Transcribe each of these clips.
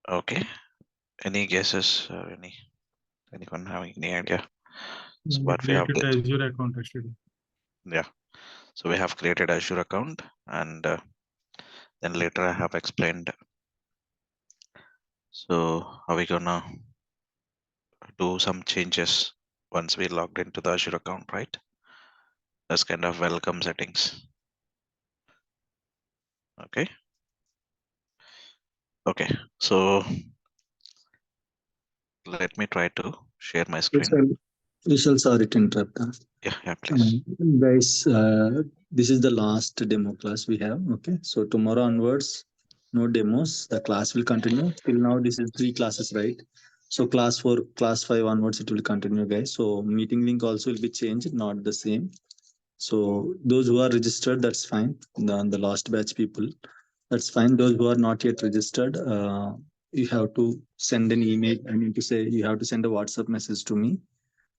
Okay. Any guesses or anyone having any idea? So what we have Created did? Azure account yesterday. Yeah. So we have created Azure account, and then later I have explained. So are we gonna do some changes once we logged into the Azure account, right? That's kind of welcome settings. Okay. Okay. So let me try to share my screen. Vishal, Vishal, sorry to interrupt. Yeah. Yeah. Please. Guys, this is the last demo class we have. Okay, so tomorrow onwards, no demos. The class will continue. Till now, this is three classes, right? So class 4, class 5 onwards, it will continue, guys. So meeting link also will be changed, not the same. So those who are registered, that's fine. The last batch people, that's fine. Those who are not yet registered, you have to send an email. I mean to say, you have to send a WhatsApp message to me.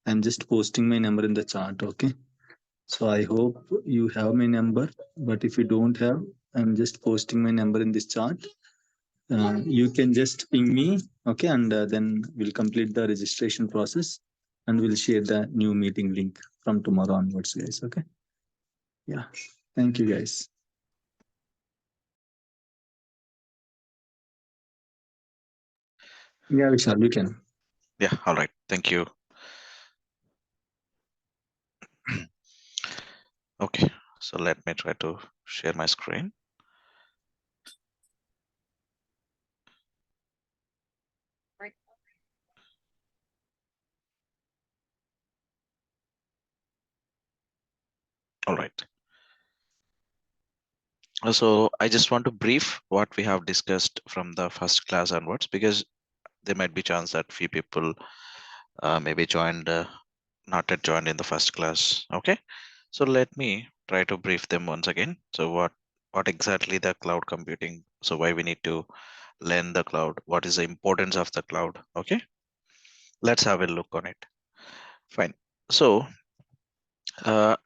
I'm just posting my number in the chat. Okay. So I hope you have my number, but if you don't have, I'm just posting my number in this chat. You can just ping me, okay, and then we'll complete the registration process, and we'll share the new meeting link from tomorrow onwards, guys. Okay. Yeah. Thank you, guys. Yeah, Vishal, you can. Yeah. All right. Thank you. Okay. So let me try to share my screen. All right. So I just want to brief what we have discussed from the first class onwards, because there might be chance that few people maybe joined, not yet joined in the first class. Okay. So let me try to brief them once again. So what exactly the cloud computing? So why we need to learn the cloud? What is the importance of the cloud? Okay. Let's have a look on it. Fine. So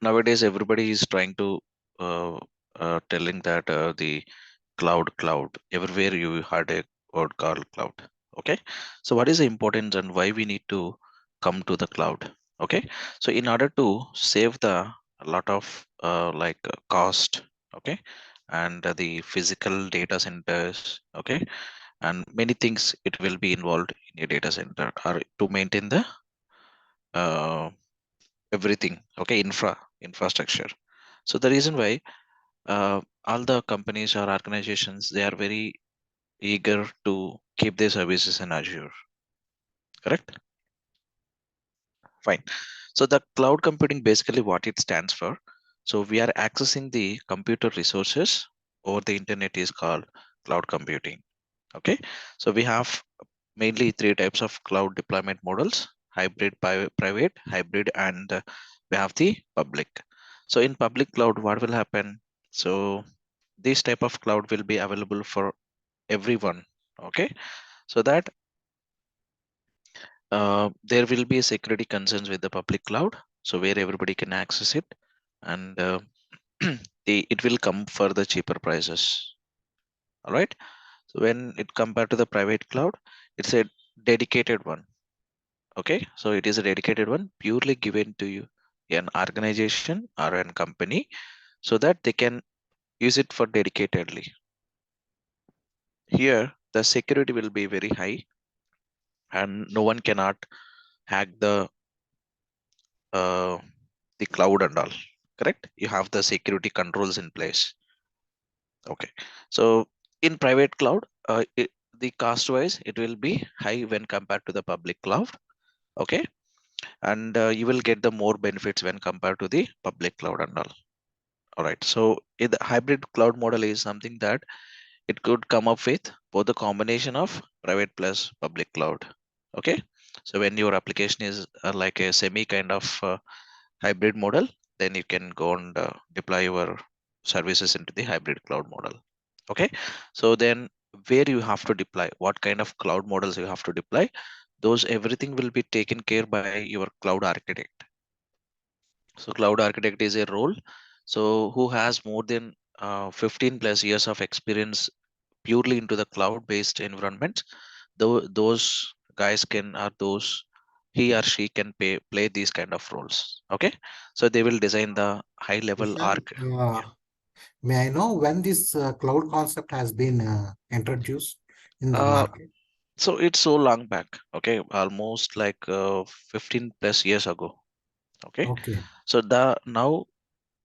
nowadays everybody is trying to telling that the cloud everywhere you heard a word called cloud. Okay, so what is the importance and why we need to come to the cloud? Okay, so in order to save the a lot of cost, okay, and the physical data centers, okay, and many things it will be involved in your data center or to maintain the uh, everything, okay, infrastructure. So the reason why all the companies or organizations, they are very eager to keep their services in Azure, correct? Fine. So the cloud computing, basically what it stands for, so we are accessing the computer resources over the internet is called cloud computing. Okay, so we have mainly three types of cloud deployment models: hybrid, private, hybrid, and we have the public. So in public cloud, what will happen? So this type of cloud will be available for everyone. Okay, so that there will be security concerns with the public cloud, so where everybody can access it, and it will come for the cheaper prices. All right, so when it compared to the private cloud, it's a dedicated one. Okay, so it is a dedicated one purely given to you, an organization or an company, so that they can use it for dedicatedly. Here the security will be very high, and no one cannot hack uh, the cloud and all, correct? You have the security controls in place. Okay, so in private cloud, the cost wise it will be high when compared to the public cloud. Okay, and you will get the more benefits when compared to the public cloud and all. All right, so the hybrid cloud model is something that it could come up with both the combination of private plus public cloud. Okay, so when your application is like a semi kind of hybrid model, then you can go and deploy your services into the hybrid cloud model. Okay, so then where you have to deploy, what kind of cloud models you have to deploy, those everything will be taken care by your cloud architect. So cloud architect is a role, so who has more than 15 plus years of experience purely into the cloud-based environment, those guys can, or those, he or she can play these kind of roles. Okay, so they will design the high level Ishan, arc. may I know when this cloud concept has been introduced in the uh, market? so it's so long back, okay, almost like 15 plus years ago. Okay, Okay. so the now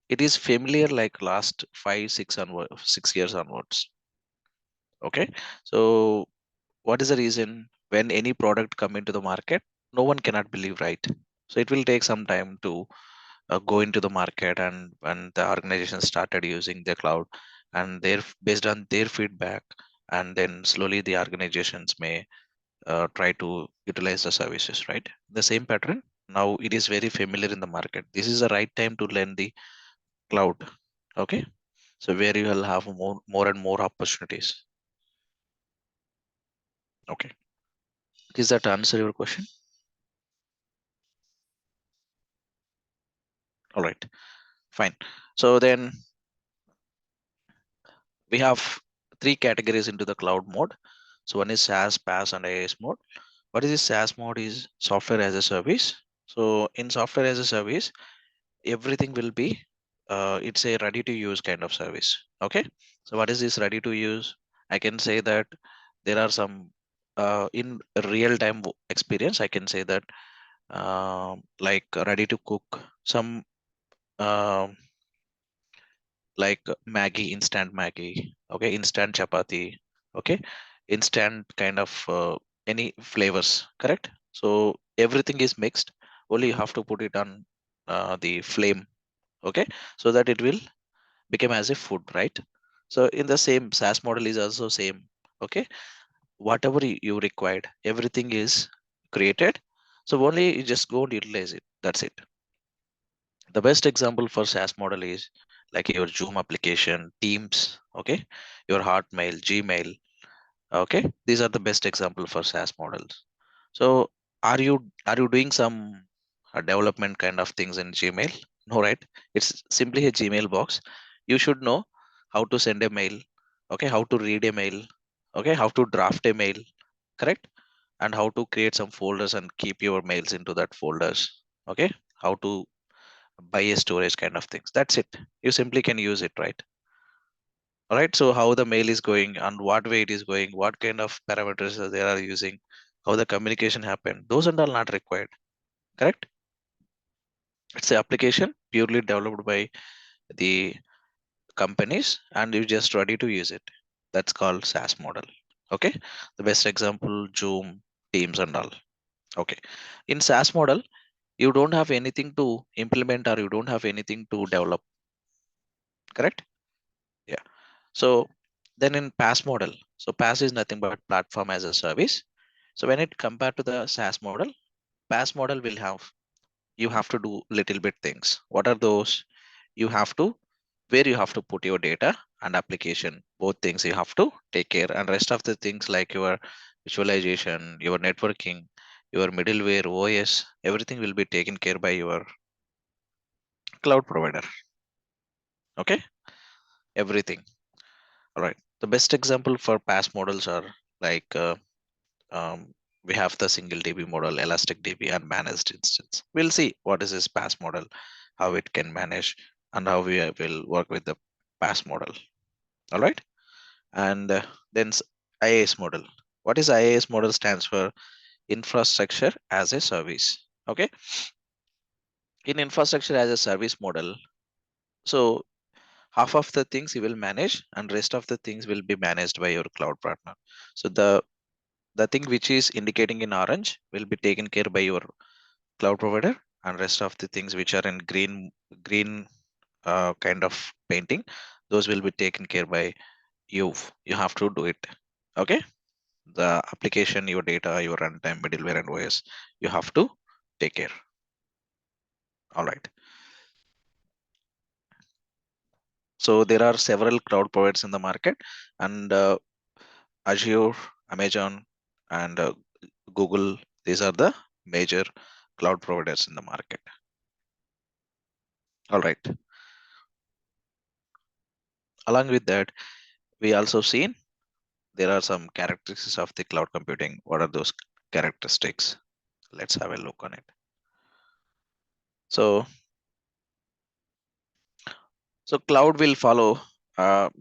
it is familiar like last 6 years onwards. Okay, so what is the reason? When any product come into the market, no one cannot believe, right? So it will take some time to go into the market, and the organization started using the cloud, and based on their feedback, and then slowly the organizations may try to utilize the services, right? The same pattern, now it is very familiar in the market. This is the right time to learn the cloud. Okay, so where you will have more and more opportunities. Okay, does that answer your question? All right, fine. So then we have three categories into the cloud mode. So one is SaaS, PaaS, and IaaS mode. What is this SaaS mode? Is software as a service. So in software as a service, everything will be it's a ready to use kind of service. Okay, so what is this ready to use? I can say that there are some in real time experience, I can say that like ready to cook some um like Maggie, instant Maggie, okay, instant chapati, okay, instant kind of any flavors, correct? So everything is mixed. Only you have to put it on the flame, okay, so that it will become as a food, right? So in the same SaaS model is also same, okay. Whatever you required, everything is created. So only you just go and utilize it. That's it. The best example for SaaS model is like your Zoom application, Teams, okay, your Hotmail, Gmail, okay. These are the best example for SaaS models. So are you doing some development kind of things in Gmail? No, right? It's simply a Gmail box. You should know how to send a mail, okay, how to read a mail, okay, how to draft a mail, correct, and how to create some folders and keep your mails into that folders, okay, how to buy a storage kind of things. That's it. You simply can use it, right? All right, so how the mail is going and what way it is going, what kind of parameters they are using, how the communication happen, those and all not required, correct? It's an application purely developed by the companies and you just ready to use it. That's called SaaS model. Okay, the best example, Zoom, Teams and all. Okay, in SaaS model you don't have anything to implement or you don't have anything to develop, correct? Yeah. So then in PaaS model, so PaaS is nothing but platform as a service. So when it compared to the SaaS model, PaaS model will have, you have to do little bit things. What are those? You have to, where you have to put your data and application, both things you have to take care, and rest of the things like your visualization, your networking, your middleware, OS, everything will be taken care by your cloud provider. Okay, everything. All right. The best example for PaaS models are like um, we have the single DB model, elastic DB, and managed instance. We'll see what is this PaaS model, how it can manage, and how we will work with the PaaS model. All right. And then IaaS model. What is IaaS model? Stands for infrastructure as a service. Okay. In infrastructure as a service model, so half of the things you will manage and rest of the things will be managed by your cloud partner. So the thing which is indicating in orange will be taken care by your cloud provider, and rest of the things which are in green kind of painting, those will be taken care by you. You have to do it. Okay, the application, your data, your runtime, middleware, and OS, you have to take care. All right, so there are several cloud providers in the market, and Azure, Amazon, and Google, these are the major cloud providers in the market. All right, along with that, we also seen there are some characteristics of the cloud computing. What are those characteristics? Let's have a look on it. So cloud will follow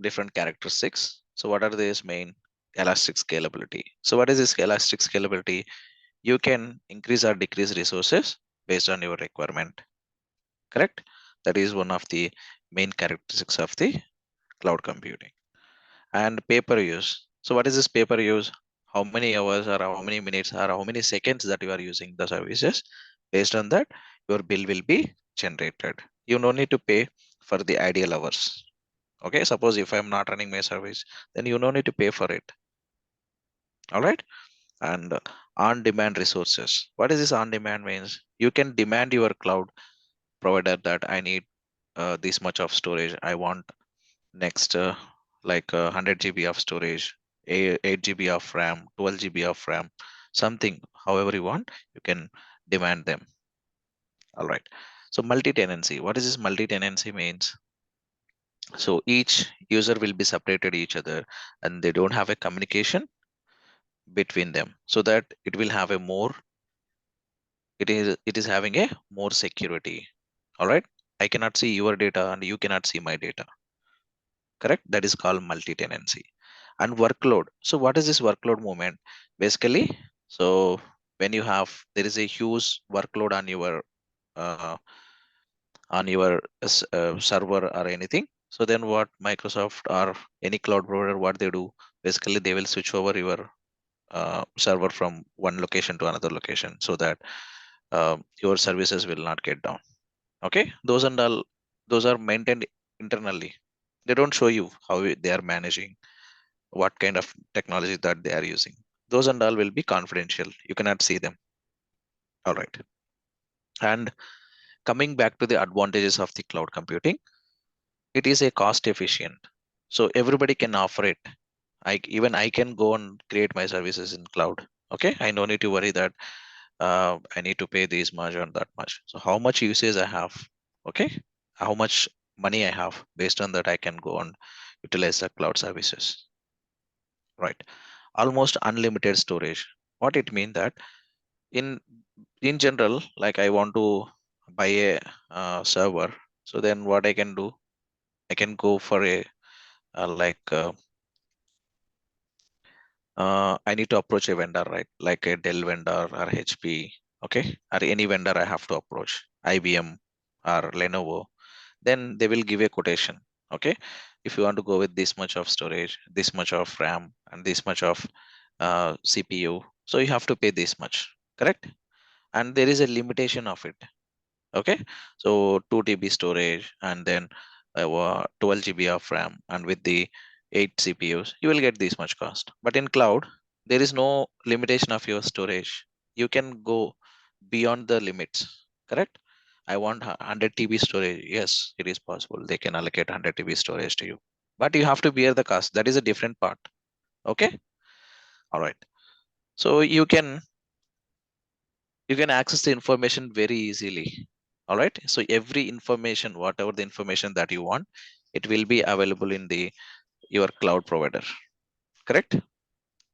different characteristics. So what are these main? Elastic scalability. So what is this elastic scalability? You can increase or decrease resources based on your requirement. Correct? That is one of the main characteristics of the cloud computing. And paper use. So what is this paper use? How many hours or how many minutes or how many seconds that you are using the services? Based on that, your bill will be generated. You don't need to pay for the ideal hours. Okay, suppose if I'm not running my service, then you don't need to pay for it. All right. And on-demand resources. What is this on-demand means? You can demand your cloud provider that I need this much of storage. I want next like 100 GB of storage, 8 GB of RAM, 12 GB of RAM, something, however you want, you can demand them. All right. So multi-tenancy. What is this multi-tenancy means? So each user will be separated each other and they don't have a communication between them, so that it will have a more, it is having a more security. All right. I cannot see your data and you cannot see my data. Correct? That is called multi-tenancy. And workload. So what is this workload movement? Basically, so when you have, there is a huge workload uh, on your server or anything. So then what Microsoft or any cloud provider, what they do, basically they will switch over your server from one location to another location, so that your services will not get down. Okay, those and all, those are maintained internally. They don't show you how they are managing, what kind of technology that they are using. Those and all will be confidential. You cannot see them. All right. And coming back to the advantages of the cloud computing, it is a cost efficient. So everybody can offer it. Even I can go and create my services in cloud. Okay, I don't need to worry that I need to pay this much or that much. So how much usage I have, okay, how much money I have, based on that I can go and utilize the cloud services, right? Almost unlimited storage. What it mean that in in general, like I want to buy a server, so then what I can do, I can go for a like I need to approach a vendor, right? Like a Dell vendor or HP, okay, or any vendor I have to approach, IBM or Lenovo. Then they will give a quotation. Okay, if you want to go with this much of storage, this much of RAM, and this much of CPU, so you have to pay this much, correct? And there is a limitation of it. Okay, so 2 TB storage and then 12 GB of RAM, and with the 8 CPUs, you will get this much cost. But in cloud, there is no limitation of your storage. You can go beyond the limits, correct? I want 100 TB storage. Yes, it is possible. They can allocate 100 TB storage to you, but you have to bear the cost. That is a different part. Okay. All right. So you can access the information very easily. All right. So every information, whatever the information that you want, it will be available in the your cloud provider. Correct.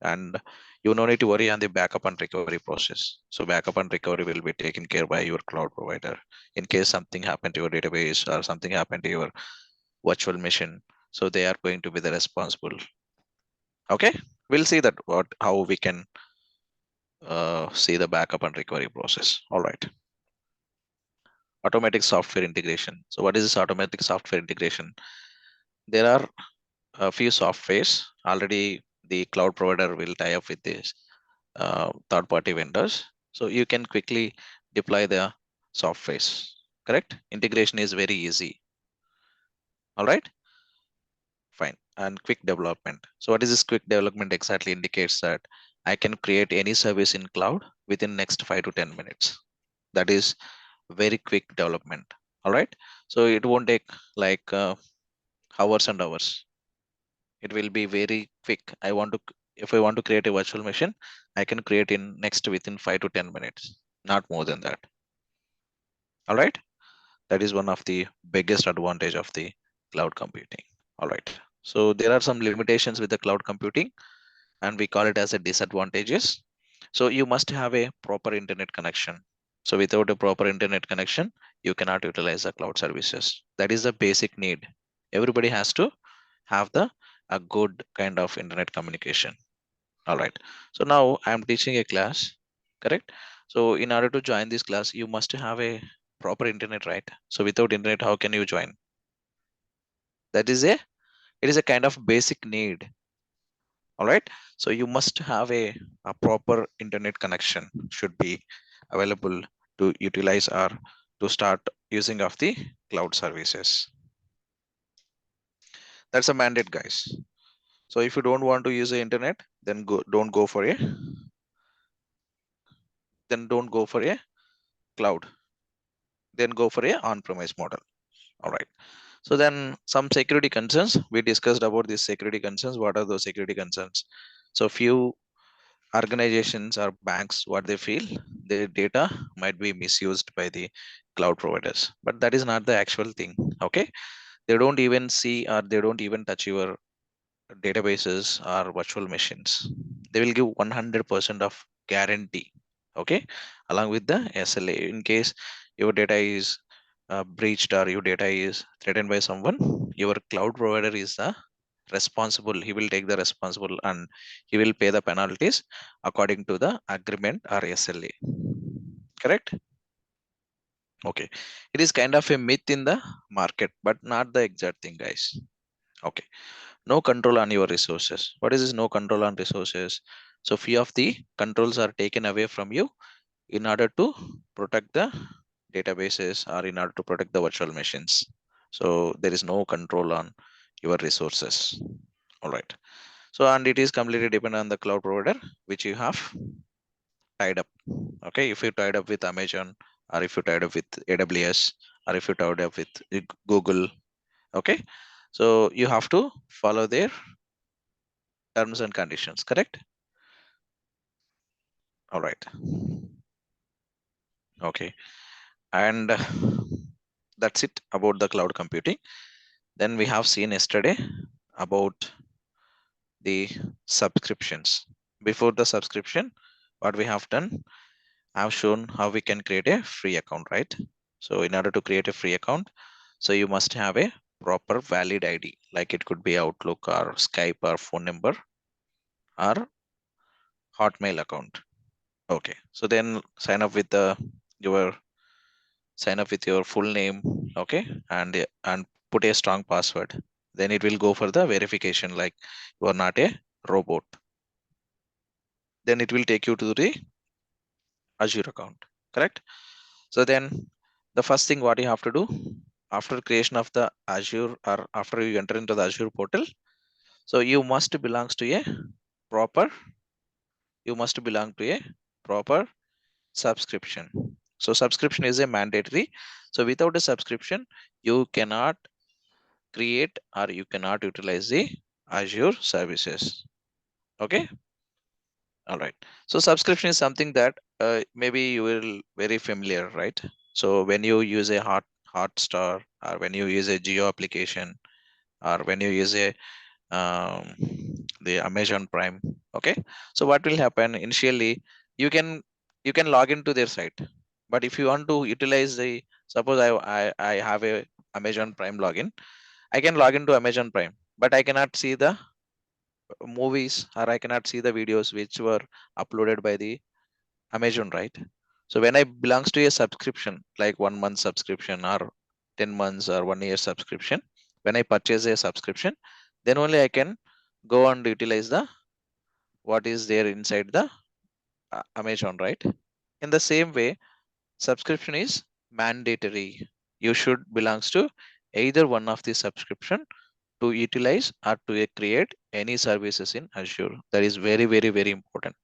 And you no need to worry on the backup and recovery process. So backup and recovery will be taken care by your cloud provider in case something happened to your database or something happened to your virtual machine. So they are going to be the responsible. Okay. We'll see that how we can see the backup and recovery process. All right. Automatic software integration. So what is this automatic software integration? There are a few softwares already. The cloud provider will tie up with this third-party vendors, so you can quickly deploy the softwares. Correct? Integration is very easy. All right, fine. And quick development. So what is this quick development? Exactly indicates that I can create any service in cloud within next 5 to 10 minutes. That is very quick development. All right, so it won't take like hours and hours. It will be very quick. If I want to create a virtual machine, I can create in next within 5 to 10 minutes, not more than that. All right, that is one of the biggest advantage of the cloud computing. All right, so there are some limitations with the cloud computing. and we call it as a disadvantages. So you must have a proper internet connection. So without a proper internet connection, you cannot utilize the cloud services. That is the basic need. Everybody has to have the a good kind of internet communication. All right. So now I am teaching a class, correct? So in order to join this class, you must have a proper internet, right? So without internet, how can you join? That is it is a kind of basic need. All right. So you must have a proper internet connection should be available to utilize or to start using of the cloud services. That's a mandate, guys. So if you don't want to use the internet, then don't go for a cloud. Then go for a on-premise model. All right. So then some security concerns. We discussed about these security concerns. What are those security concerns? So few organizations or banks, what they feel, their data might be misused by the cloud providers, but that is not the actual thing. Okay. They don't even see or they don't even touch your databases or virtual machines. They will give 100% of guarantee. Okay. Along with the SLA in case your data is breached or your data is threatened by someone, your cloud provider is the responsible. He will take the responsible and he will pay the penalties according to the agreement or SLA. Correct? Okay. It is kind of a myth in the market, but not the exact thing, guys. Okay. No control on your resources. What is this no control on resources? So few of the controls are taken away from you in order to protect the databases or in order to protect the virtual machines. So there is no control on your resources. All right. So and it is completely dependent on the cloud provider which you have tied up. Okay, if you tied up with Amazon or if you tied up with AWS or if you tied up with Google. Okay, so you have to follow their terms and conditions, correct? All right. Okay, and that's it about the cloud computing. Then we have seen yesterday about the subscriptions. Before the subscription, what we have done, I've shown how we can create a free account, right? So in order to create a free account, so you must have a proper valid ID, like it could be Outlook or Skype or phone number or Hotmail account. Okay, so then sign up with your full name, okay, and put a strong password. Then it will go for the verification, like you are not a robot. Then it will take you to the Azure account, correct? So then the first thing what you have to do after creation of the Azure or after you enter into the Azure portal, so proper, you must belong to a proper subscription. So subscription is a mandatory. So without a subscription, you cannot create or you cannot utilize the Azure services. Okay. All right. So subscription is something that maybe you will very familiar, right? So when you use a Hotstar or when you use a Geo application or when you use a um, the Amazon Prime. Okay. So what will happen initially? You can you can log into their site, but if you want to utilize the suppose I have a Amazon Prime login, I can log into Amazon Prime, but I cannot see the movies or I cannot see the videos which were uploaded by the Amazon, right? So when I belongs to a subscription, like 1 month subscription or 10 months or 1 year subscription, when I purchase a subscription, then only I can go and utilize the what is there inside the Amazon, right? In the same way, subscription is mandatory. You should belongs to either one of the subscription to utilize or to create any services in Azure. That is very, very, very important.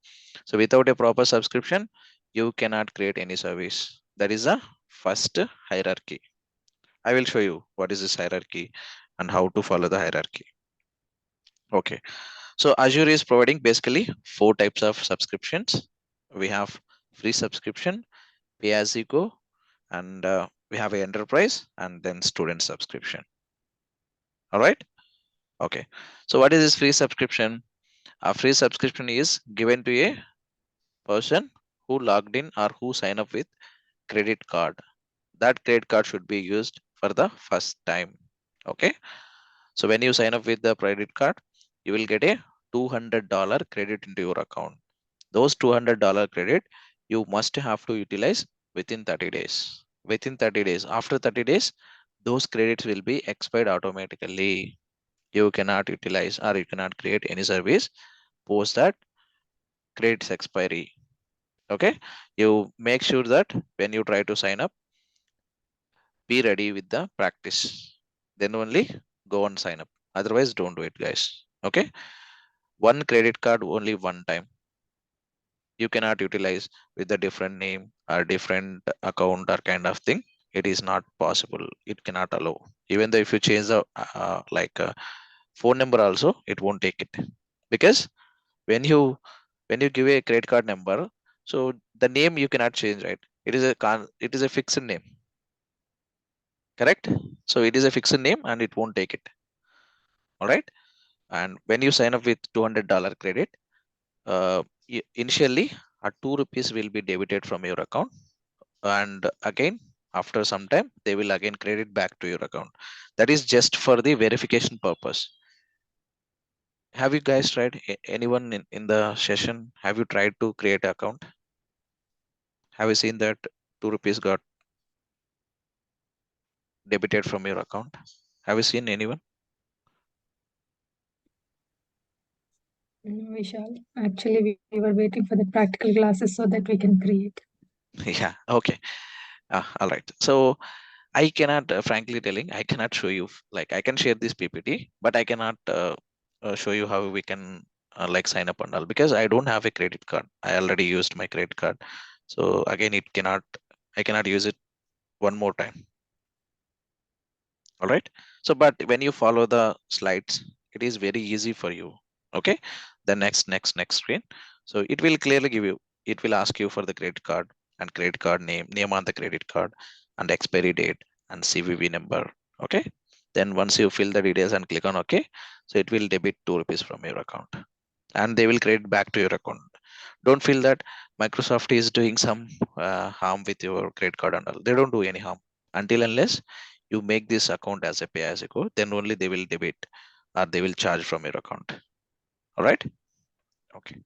So without a proper subscription, you cannot create any service. That is the first hierarchy. I will show you what is this hierarchy and how to follow the hierarchy. Okay. So Azure is providing basically 4 types of subscriptions. We have free subscription, pay as you go, and we have a enterprise and then student subscription. All right. Okay. So what is this free subscription? A free subscription is given to a person who logged in or who sign up with credit card. That credit card should be used for the first time. Okay. So when you sign up with the credit card, you will get a $200 credit into your account. Those $200 credit you must have to utilize within 30 days. Within 30 days. After 30 days, those credits will be expired automatically. You cannot utilize or you cannot create any service post that credits expiry. Okay. You make sure that when you try to sign up, be ready with the practice. Then only go and sign up. Otherwise, don't do it, guys. Okay. One credit card only one time. You cannot utilize with a different name or different account or kind of thing. It is not possible. It cannot allow. Even though if you change the phone number also, it won't take it, because when you give a credit card number, so the name you cannot change, right? It is a fixed name, correct? So it is a fixed name and it won't take it. All right. And when you sign up with $200 credit, initially a 2 rupees will be debited from your account, and again after some time they will again credit back to your account. That is just for the verification purpose. Have you guys tried, anyone in the session, have you tried to create an account? Have you seen that 2 rupees got debited from your account? Have you seen anyone? Vishal, actually, we were waiting for the practical classes so that we can create. Yeah, okay. All right. So I cannot, frankly telling, I cannot show you, like I can share this PPT, but I cannot show you how we can like sign up and all, because I don't have a credit card. I already used my credit card. So again, I cannot use it one more time. All right. So, but when you follow the slides, it is very easy for you. Okay. The next screen. So it will clearly give you, it will ask you for the credit card and credit card name on the credit card and expiry date and CVV number. Okay. Then once you fill the details and click on OK, so it will debit 2 rupees from your account and they will credit back to your account. Don't feel that Microsoft is doing some harm with your credit card and all. They don't do any harm until unless you make this account as a pay as you go, then only they will debit or they will charge from your account. All right. Okay,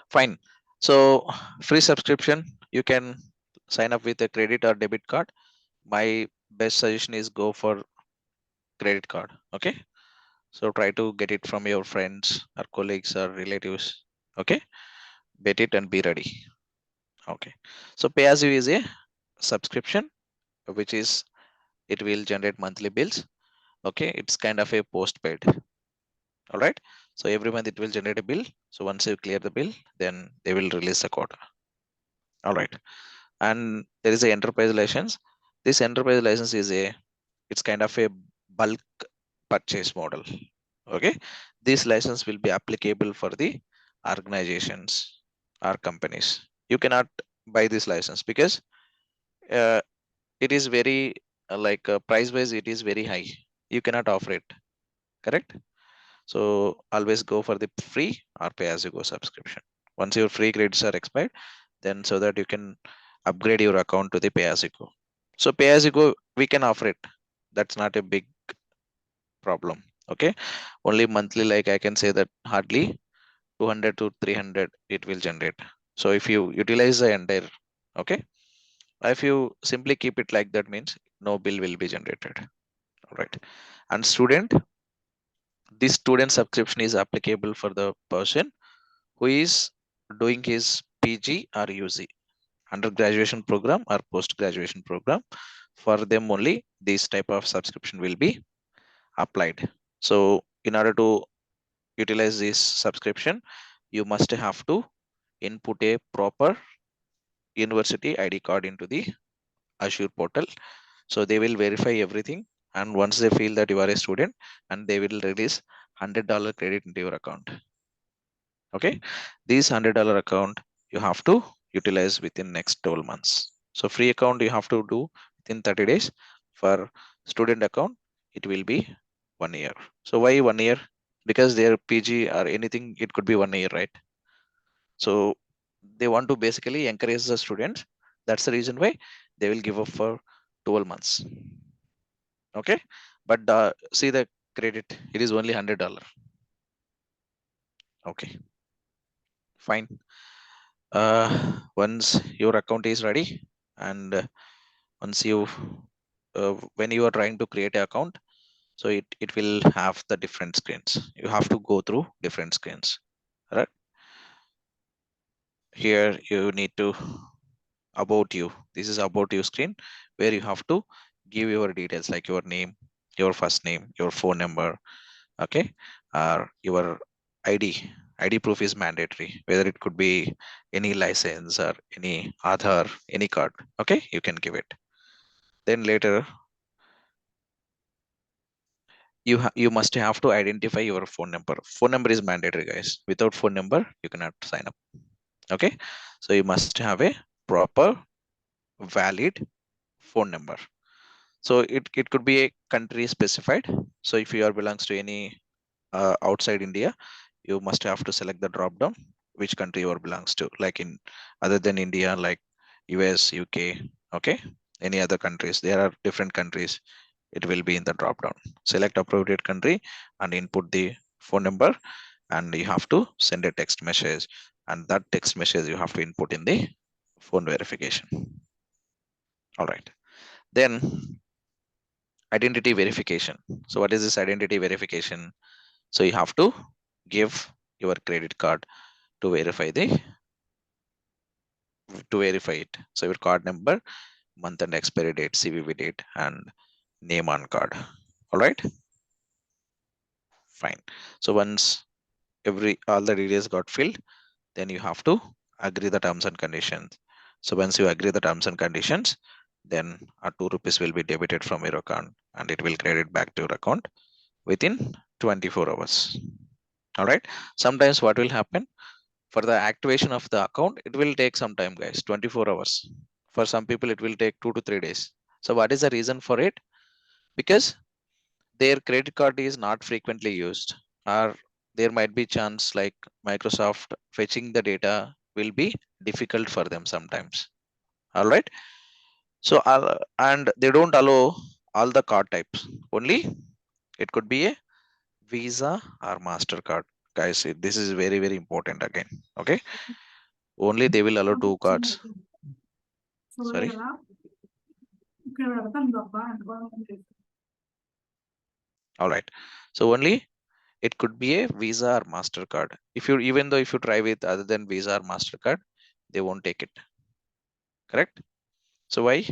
fine. So free subscription, you can sign up with a credit or debit card. My best suggestion is go for credit card. Okay. So try to get it from your friends or colleagues or relatives. Okay. Bet it and be ready. Okay. So pay as you is a subscription, which is it will generate monthly bills. Okay. It's kind of a postpaid. All right. So every month it will generate a bill. So once you clear the bill, then they will release a quota. All right. And there is a enterprise license. This enterprise license is it's kind of a bulk purchase model. Okay. This license will be applicable for the organizations or companies. You cannot buy this license because uh, it is very price wise, it is very high. You cannot offer it. Correct. So always go for the free or pay as you go subscription. Once your free credits are expired, then so that you can upgrade your account to the pay as you go. So pay as you go, we can offer it. That's not a big problem. Okay. Only monthly, like I can say that hardly 200 to 300 it will generate. So if you utilize the entire, okay. If you simply keep it like that means no bill will be generated. All right. And student, this student subscription is applicable for the person who is doing his PG or UG, undergraduation program or post graduation program. For them only this type of subscription will be applied. So in order to utilize this subscription, you must have to input a proper university ID card into the Azure portal. So they will verify everything, and once they feel that you are a student, and they will release $100 credit into your account. Okay, this $100 account you have to utilize within next 12 months. So free account you have to do within 30 days. For student account, it will be 1 year. So why 1 year? because their PG or anything, it could be 1 year, right? So they want to basically encourage the students. That's the reason why they will give up for 12 months. Okay, but see the credit, it is only $100. Okay, fine. Once your account is ready, and once you when you are trying to create an account, so it will have the different screens. You have to go through different screens, right? Here you need to about you. This is about you screen, where you have to give your details like your name, your first name, your phone number, okay, or your id proof is mandatory, whether it could be any license or any Aadhaar, any card, okay, you can give it. Then later you must have to identify your phone number. Phone number is mandatory, guys. Without phone number you cannot sign up. Okay, so you must have a proper valid phone number. So it could be a country specified. So if you are belongs to any outside India, you must have to select the drop down which country you are belongs to, like in other than India, like US, UK, okay, any other countries. There are different countries. It will be in the drop down. Select appropriate country and input the phone number, and you have to send a text message, and that text message you have to input in the phone verification. All right, then identity verification. So what is this identity verification? So you have to give your credit card to verify it. So your card number, month and expiry date, CVV date, and name on card. All right, fine. So once all the details got filled, then you have to agree the terms and conditions. So once you agree the terms and conditions, then a 2 rupees will be debited from your account and it will credit back to your account within 24 hours. All right. Sometimes what will happen, for the activation of the account, it will take some time, guys, 24 hours. For some people, it will take 2 to 3 days. So what is the reason for it? Because their credit card is not frequently used, or there might be chance like Microsoft fetching the data will be difficult for them sometimes. All right. So and they don't allow all the card types. Only it could be a Visa or MasterCard. Guys, this is very, very important again. Okay. Only they will allow 2 cards. Sorry. All right. So only it could be a Visa or MasterCard. Even though if you try with other than Visa or MasterCard, they won't take it. Correct? So why?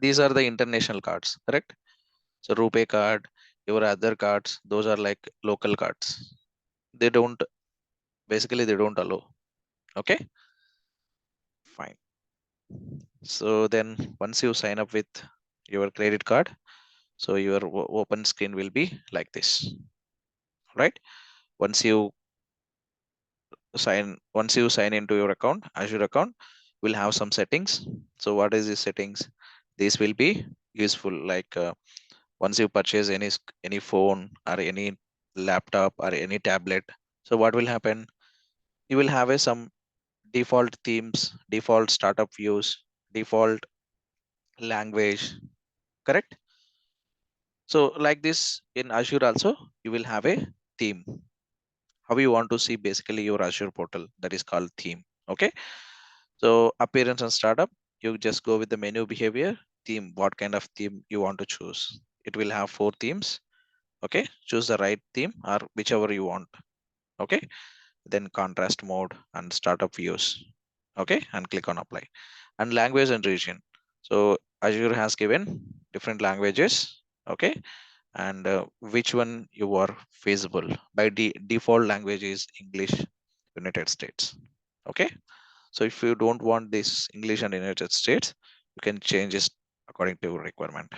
These are the international cards, correct? So RuPay card, your other cards, those are like local cards. They don't they don't allow. Okay, fine. So then once you sign up with your credit card, so your open screen will be like this, right? Once you sign into your account, Azure account, will have some settings. So what is the settings? These will be useful. Like once you purchase any phone or any laptop or any tablet, so what will happen? You will have some default themes, default startup views, default language, correct? So like this in Azure also, you will have a theme. How you want to see basically your Azure portal, that is called theme. Okay. So appearance and startup, you just go with the menu behavior theme, what kind of theme you want to choose. It will have 4 themes. Okay. Choose the right theme or whichever you want. Okay. Then contrast mode and startup views. Okay. And click on apply. And language and region. So Azure has given different languages. Okay. And which one you are feasible. By default language is English, United States. Okay. So if you don't want this English and United States, you can change it according to your requirement.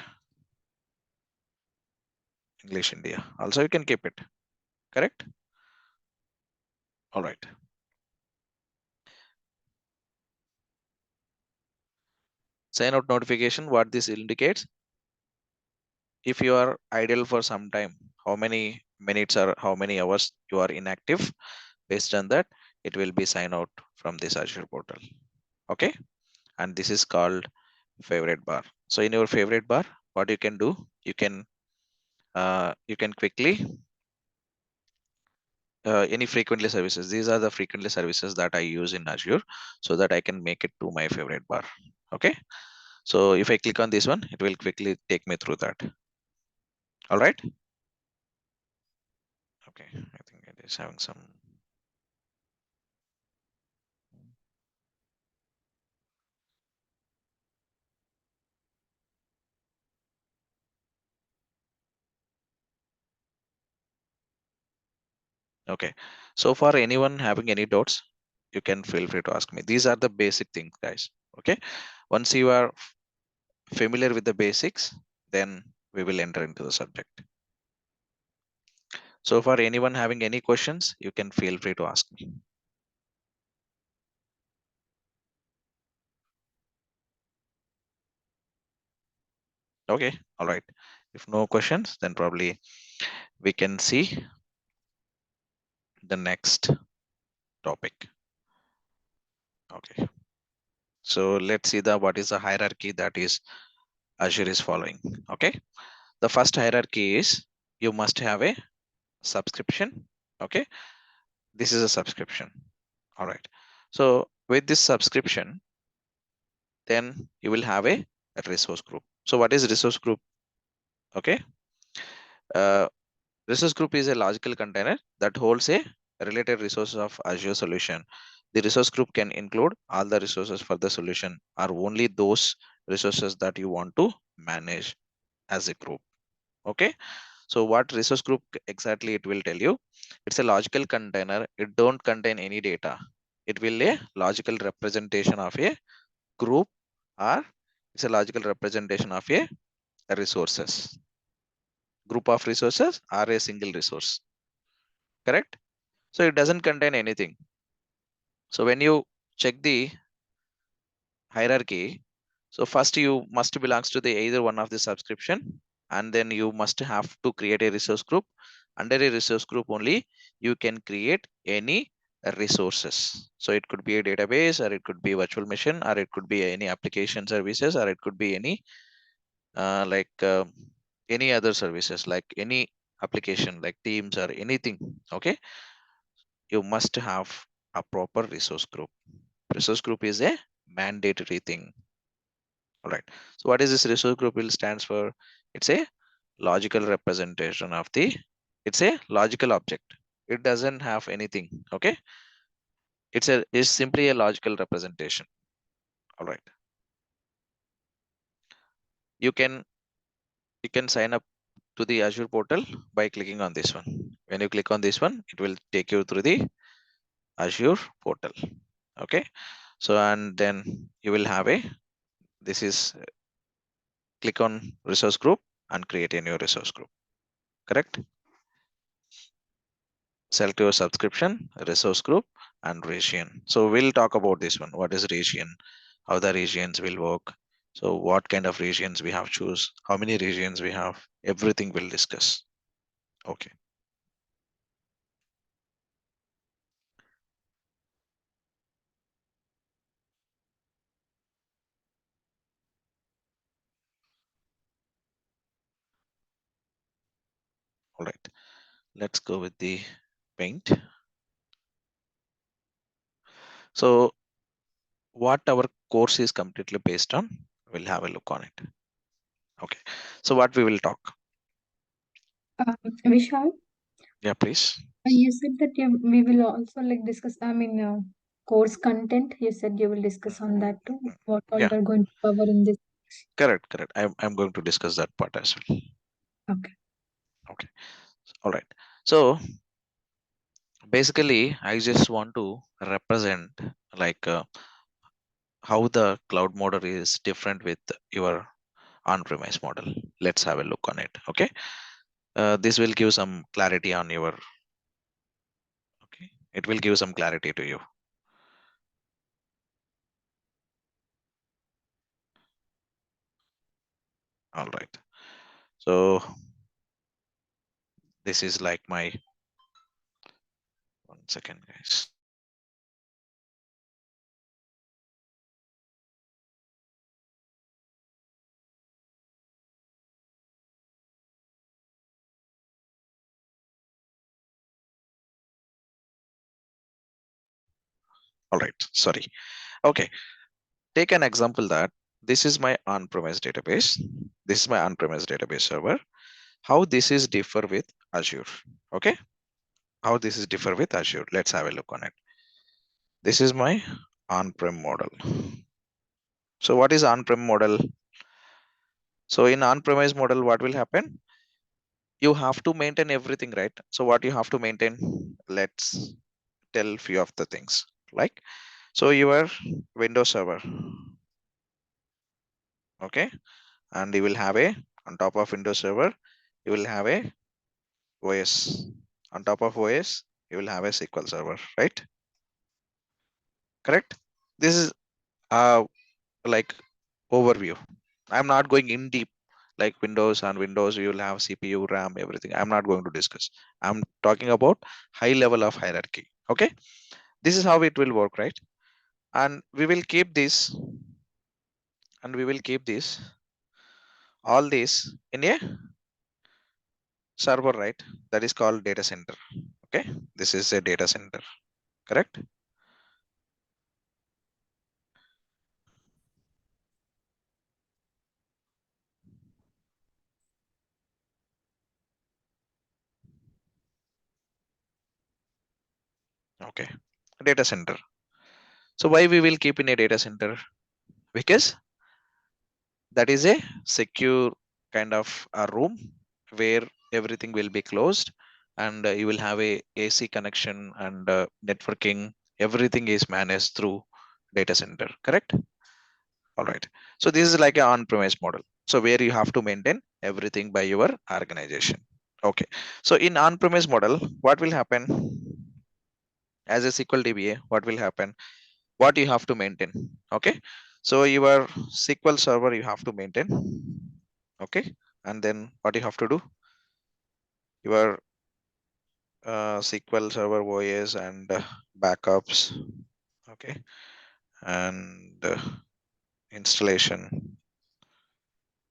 English India. Also, you can keep it. Correct? All right. Sign out notification, what this indicates, if you are idle for some time, how many minutes or how many hours you are inactive. Based on that, it will be sign out from this Azure portal. Okay, and this is called favorite bar. So in your favorite bar, what you can do, you can quickly any frequently services. These are the frequently services that I use in Azure, so that I can make it to my favorite bar. Okay, so if I click on this one, it will quickly take me through that. All right. Okay, I think it is having some. Okay, so for anyone having any doubts, you can feel free to ask me. These are the basic things, guys. Okay, once you are familiar with the basics, then we will enter into the subject. So for anyone having any questions, you can feel free to ask me. Okay, all right. If no questions, then probably we can see the next topic. Okay, so let's see what is the hierarchy that is Azure is following. Okay, the first hierarchy is you must have a subscription. Okay, this is a subscription. All right, so with this subscription, then you will have a resource group. So what is resource group? Okay, uh, resource group is a logical container that holds a related resources of Azure solution. The resource group can include all the resources for the solution or only those resources that you want to manage as a group. Okay, so what resource group exactly it will tell you? It's a logical container. It don't contain any data. It will a logical representation of a group, or it's a logical representation of a resources, group of resources or a single resource. Correct? So it doesn't contain anything. So when you check the hierarchy, so first you must belongs to the either one of the subscription, and then you must have to create a resource group. Under a resource group only, you can create any resources. So it could be a database, or it could be virtual machine, or it could be any application services, or it could be any any other services, like any application like Teams or anything. Okay, you must have a proper resource group. Resource group is a mandatory thing. All right, so what is this resource group will stands for? It's a logical representation of the, it's a logical object. It doesn't have anything. Okay, it's simply a logical representation. All right, you can sign up to the Azure portal by clicking on this one. When you click on this one, it will take you through the Azure portal. Okay, so and then you will have a, this is click on resource group and create a new resource group. Correct? Select your subscription, resource group, and region. So we'll talk about this one. What is region? How the regions will work? So what kind of regions we have choose? How many regions we have? Everything we'll discuss. Okay. All right. Let's go with the paint. So what our course is completely based on, we'll have a look on it. Okay. So what we will talk. Vishal, Yeah, please. you said that we will also like discuss, course content. You said you will discuss on that too. What all Yeah, you are going to cover in this? correct. I'm going to discuss that part as well. Okay. Okay. All right. So basically, I just want to represent like how the cloud model is different with your on-premise model. Let's have a look on it. Okay. This will give some clarity on your, okay. It will give some clarity to you. All right. So This is like my, 1 second guys. All right, sorry. Okay, take an example that this is my on-premise database. This is my on-premise database server. How this is differ with Azure? Okay, how this is differ with Azure? Let's have a look on it. This is my on-prem model. So what is on-prem model? So in on-premise model, what will happen? You have to maintain everything, right? So what you have to maintain? Let's tell few of the things. Like, so your Windows server, okay, and you will have a, on top of Windows server, you will have a OS. On top of OS, you will have a SQL server, right? Correct. This is like overview. I'm not going in deep, like Windows, and Windows you will have CPU, RAM, everything. I'm not going to discuss. I'm talking about high level of hierarchy. Okay, this is how it will work, right? And we will keep this, all this in a server, right? That is called data center. Okay, this is a data center, correct? Okay, data center. So why we will keep in a data center? Because that is a secure kind of a room where everything will be closed, and you will have a AC connection, and networking, everything is managed through data center, correct? All right, so this is like an on-premise model, so where you have to maintain everything by your organization. Okay, so in on-premise model, what will happen? As a SQL DBA, what will happen? What you have to maintain? Okay, so your SQL server you have to maintain. Okay, and then what you have to do? Your SQL server OS and backups. Okay, and installation,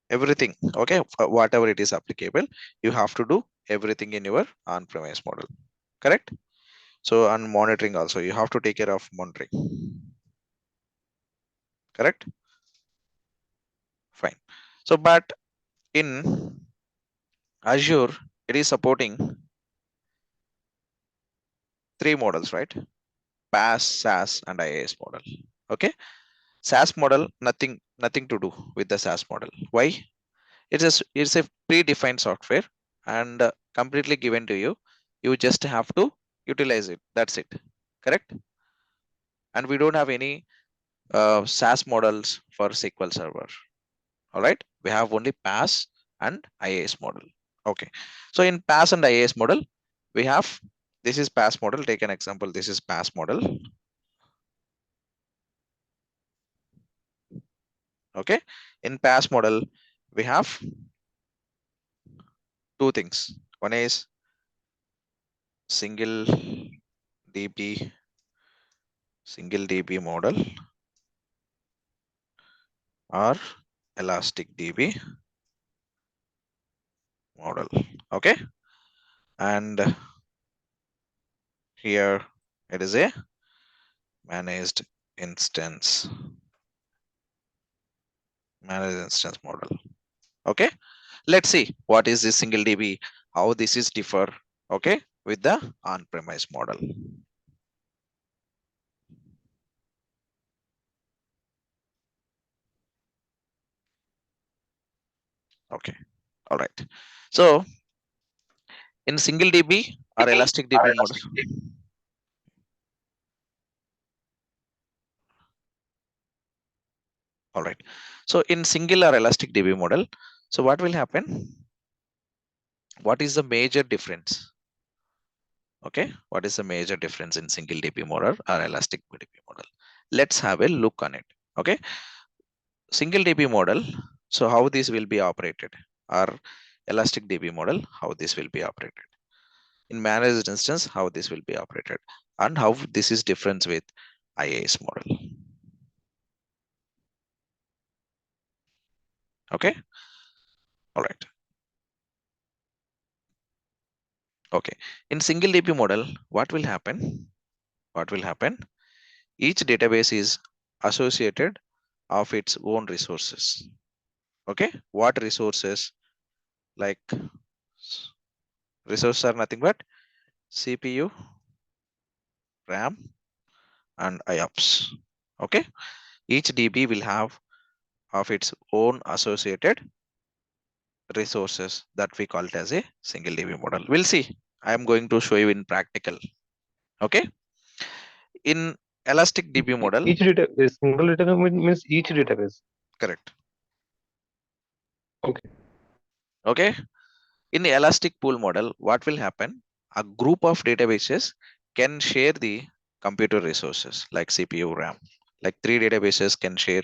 everything. Okay, whatever it is applicable, you have to do everything in your on-premise model, correct? So, and monitoring also, you have to take care of monitoring, correct? Fine. So, but in Azure, it is supporting 3 models, right? PaaS, SaaS, and IaaS model. Okay, SaaS model, nothing to do with the SaaS model. Why? It's a predefined software, and completely given to you. You just have to utilize it. That's it, correct? And we don't have any SaaS models for SQL Server. All right, we have only PaaS and IaaS model. Okay, so in PaaS and IaaS model, we have, this is PaaS model. Take an example. This is PaaS model. Okay, in PaaS model, we have 2 things. One is single DB model or elastic DB model. Okay, and here it is a managed instance model. Okay, let's see what is this single DB, how this is differ, okay, with the on-premise model. Okay, all right. So in single DB or elastic DB model, all right. So in single or elastic DB model, so what will happen? What is the major difference? Okay, what is the major difference in single DB model or elastic DB model? Let's have a look on it. Okay, single DB model, so how this will be operated, or elastic DB model, how this will be operated. In managed instance, how this will be operated and how this is different with IaaS model. Okay. All right. Okay. In single DB model, what will happen? What will happen? Each database is associated of its own resources. Okay. What resources? Like resources are nothing but CPU, RAM, and IOPS. Okay. Each DB will have of its own associated resources that we call it as a single DB model. We'll see. I am going to show you in practical. Okay. In elastic DB model, Each data is single database means each database. correct. Okay. Okay. In the elastic pool model, what will happen? A group of databases can share the computer resources like CPU, RAM. Like 3 databases can share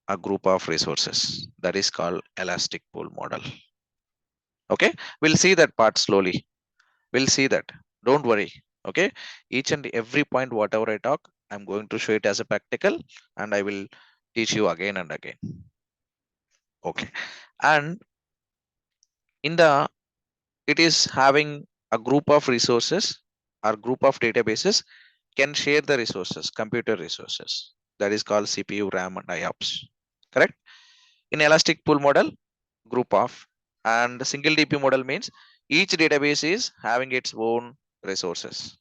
a group of resources. That is called elastic pool model. Okay. We'll see that part slowly. We'll see that. Don't worry. Okay. Each and every point, whatever I talk, I'm going to show it as a practical and I will teach you again and again. Okay. And in the, it is having a group of resources or group of databases can share the resources, computer resources. That is called CPU, RAM, and IOPS. Correct. In elastic pool model, group of, and single DB model means each database is having its own resources.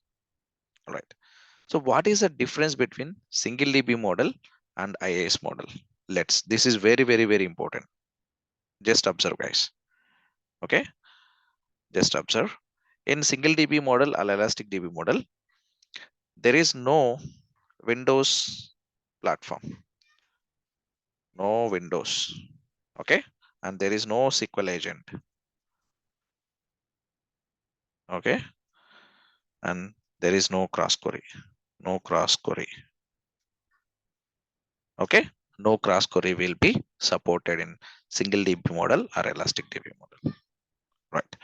All right. So what is the difference between single DB model and IaaS model? This is very, very, very important. Just observe, guys. Okay. Just observe. In single DB model or elastic DB model, there is no Windows platform. No Windows. Okay. And there is no SQL agent. Okay. And there is no cross query. No cross query. Okay. No cross query will be supported in single DB model or elastic DB model. Right.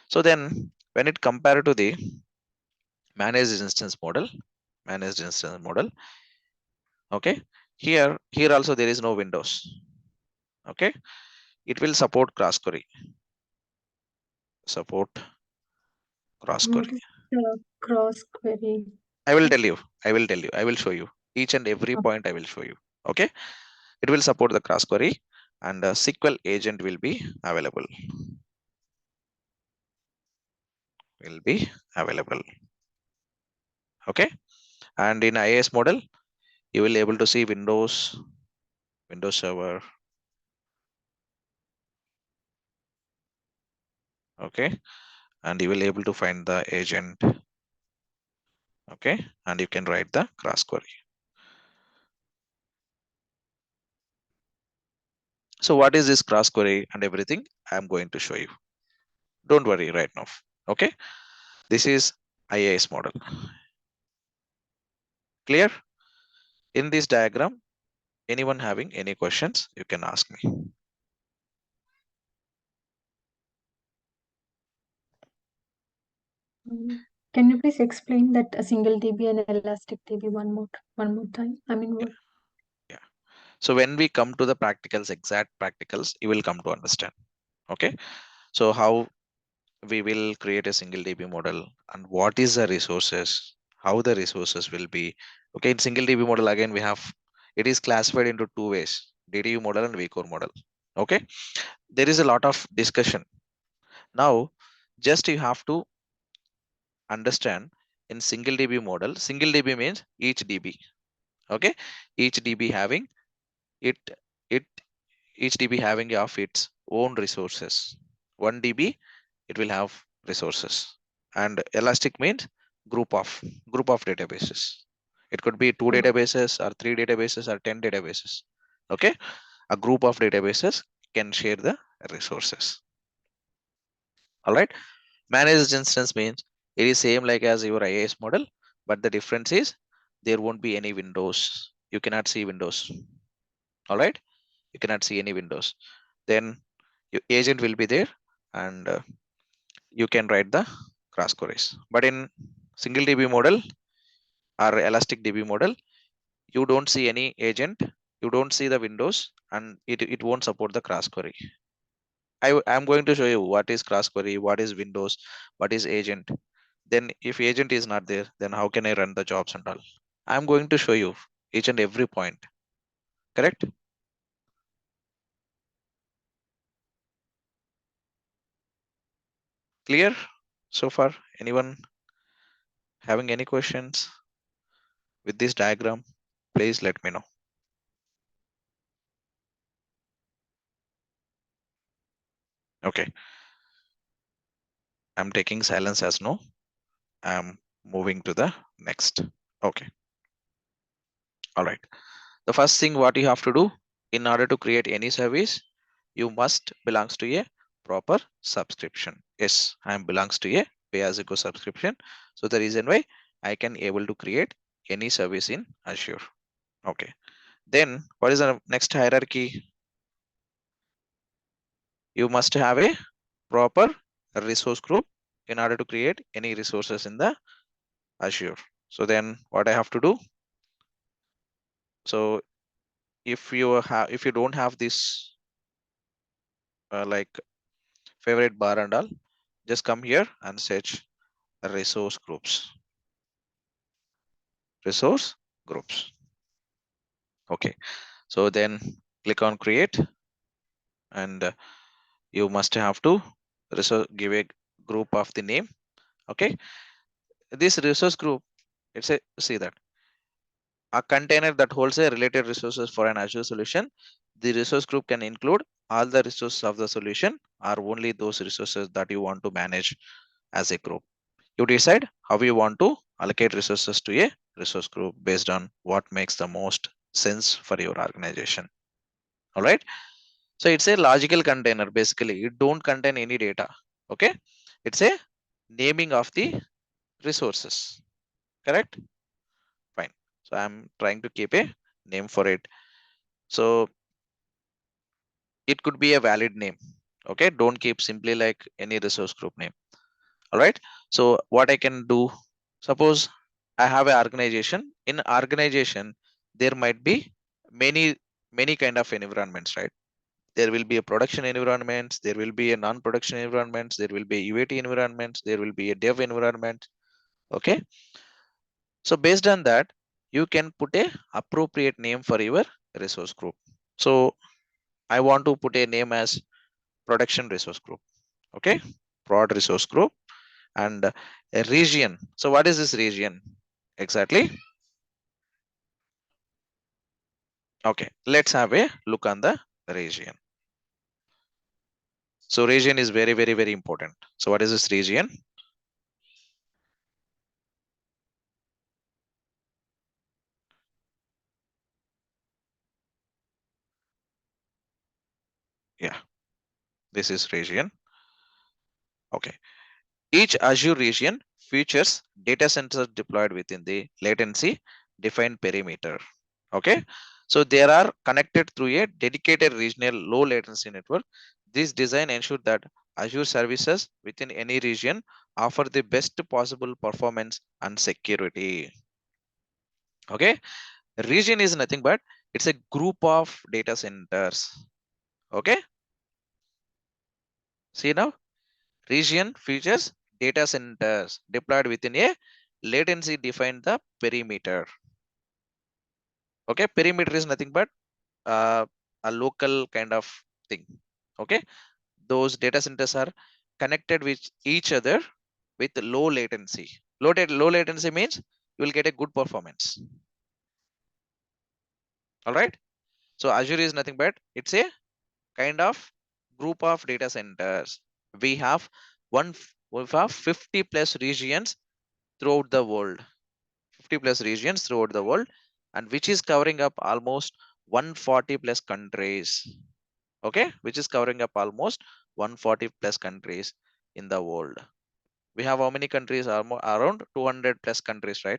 So then when it compared to the managed instance model, okay, here also there is no Windows. Okay, it will support cross query. Support cross What query. is the cross query? I will tell you. I will show you each and every point. I will show you. Okay, it will support the cross query and a SQL agent will be available. Okay, and in IaaS model, you will able to see Windows Server. Okay, and you will able to find the agent. Okay, and you can write the cross query. So what is this cross query and everything? I'm going to show you. Don't worry right now. Okay, this is IaaS model. Clear? In this diagram, anyone having any questions, you can ask me. Can you please explain that a single DB and elastic DB one more time? I mean, what? Yeah. So when we come to the practicals, exact practicals, you will come to understand. Okay. So how we will create a single DB model and what is the resources, how the resources will be. Okay. In single DB model, again, we have, it is classified into 2 ways, DDU model and vCore model. Okay. There is a lot of discussion. Now, just you have to understand in single DB model, single DB means each DB. Okay. Each DB having it, it, each DB having of its own resources. 1 DB, it will have resources. And elastic means group of databases. It could be 2 databases or 3 databases or 10 databases. Okay. A group of databases can share the resources. All right. Managed instance means it is same like as your IaaS model, but the difference is there won't be any windows. You cannot see windows. All right. You cannot see any windows. Then your agent will be there and you can write the cross queries. But in single DB model or elastic DB model, you don't see any agent, you don't see the windows, and it won't support the cross query. I'm going to show you what is cross query, what is windows, what is agent. Then if agent is not there, then how can I run the jobs and all? I'm going to show you each and every point. Correct? Clear so far? Anyone having any questions with this diagram? Please let me know. Okay. I'm taking silence as no. I'm moving to the next. Okay. All right. The first thing what you have to do in order to create any service, you must belongs to a proper subscription. Yes, I am belongs to a pay as you go subscription. So the reason why I can able to create any service in Azure. Okay. Then what is the next hierarchy? You must have a proper resource group in order to create any resources in the Azure. So then what I have to do? So if you don't have this like favorite bar and all, just come here and search resource groups. Resource groups. Okay. So then click on create, and you must have to give a group of the name. Okay. This resource group, it's a see that a container that holds a related resources for an Azure solution. The resource group can include all the resources of the solution or only those resources that you want to manage as a group. You decide how you want to allocate resources to a resource group based on what makes the most sense for your organization. All right. So it's a logical container. Basically, it don't contain any data. Okay. It's a naming of the resources. Correct. Fine. So I'm trying to keep a name for it. So it could be a valid name. Okay. Don't keep simply like any resource group name. All right. So what I can do, suppose I have an organization. In organization, there might be many kind of environments, right? There will be a production environments, there will be a non-production environments, there will be a UAT environments, there will be a dev environment. Okay. So based on that, you can put a appropriate name for your resource group. So I want to put a name as production resource group. Okay. Prod resource group and a region. So what is this region exactly? Okay, let's have a look on the region. So region is very important. So what is this region? Yeah, this is region. Okay, each Azure region features data centers deployed within the latency defined perimeter. Okay, so they are connected through a dedicated regional low latency network. This design ensures that Azure services within any region offer the best possible performance and security. Okay, region is nothing but it's a group of data centers. Okay, see now, region features data centers deployed within a latency defined the perimeter. Okay, perimeter is nothing but a local kind of thing. Okay, those data centers are connected with each other with low latency. Low latency means you will get a good performance. All right, so Azure is nothing but it's a kind of group of data centers. We have we have 50 plus regions throughout the world. 50 plus regions throughout the world, and which is covering up almost 140 plus countries. Okay, which is covering up almost 140 plus countries in the world. We have how many countries? Around 200 plus countries, right?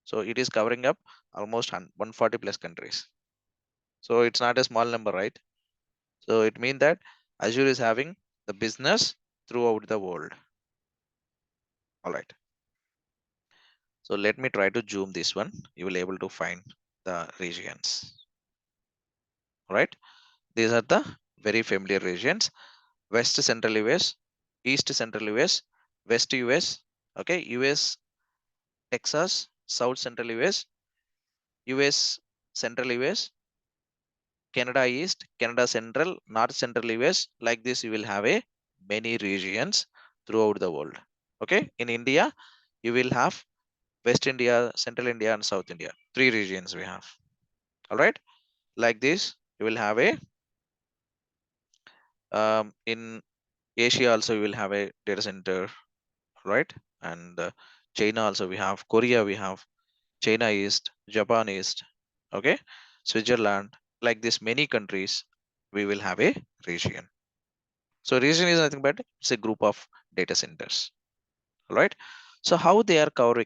So it is covering up almost 140 plus countries. So it's not a small number, right? So it means that Azure is having the business throughout the world. All right. So let me try to zoom this one. You will able to find the regions. All right. These are the very familiar regions: West Central US, East Central US, West US, okay, US, Texas, South Central US, US Central US, Canada East, Canada Central, North Central US. Like this, you will have a many regions throughout the world. Okay, in India, you will have West India, Central India, and South India. 3 regions we have. All right, like this, you will have a in Asia also you will have a data center, right? And China also we have, Korea we have, China East, Japan East, okay, Switzerland. Like this, many countries we will have a region. So region is nothing but it's a group of data centers, right? So how they are covering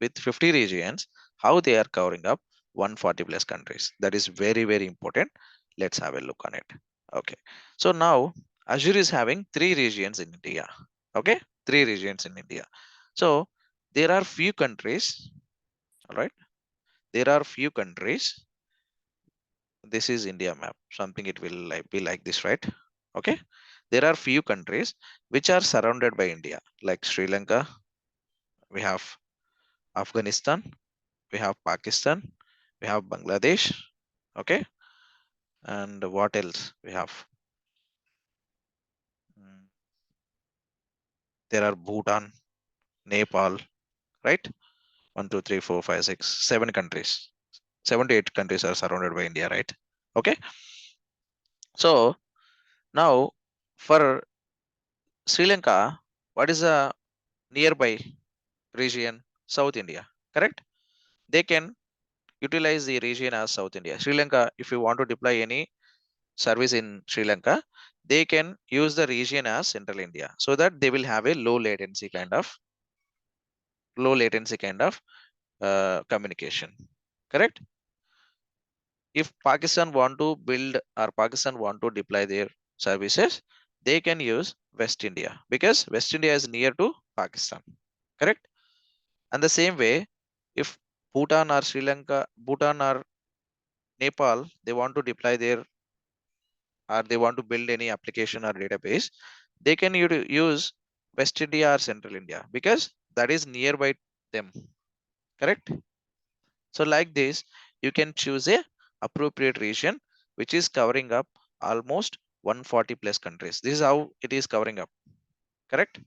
with 50 regions, how they are covering up 140 plus countries. That is very, very important. Let's have a look on it. Okay. So now Azure is having 3 regions in India. Okay. 3 regions in India. So there are few countries. All right. There are few countries. This is India map. Something it will be like this, right? Okay. There are few countries which are surrounded by India, like Sri Lanka. We have Afghanistan, we have Pakistan, we have Bangladesh, okay, and what else we have? Mm, There are Bhutan, Nepal, right? 1, 2, 3, 4, 5, 6, 7 countries. 7 to 8 countries are surrounded by India, right? Okay. So now for Sri Lanka, what is the nearby region? South India, correct? They can utilize the region as South India. Sri Lanka, if you want to deploy any service in Sri Lanka, they can use the region as Central India, so that they will have a low latency kind of communication. Correct? If Pakistan want to build or Pakistan want to deploy their services, they can use West India because West India is near to Pakistan. Correct? And the same way, if Bhutan or Sri Lanka, Bhutan or Nepal, they want to deploy their or they want to build any application or database, they can use West India or Central India because that is nearby them. Correct? So like this, you can choose a appropriate region which is covering up almost 140 plus countries. This is how it is covering up. Correct?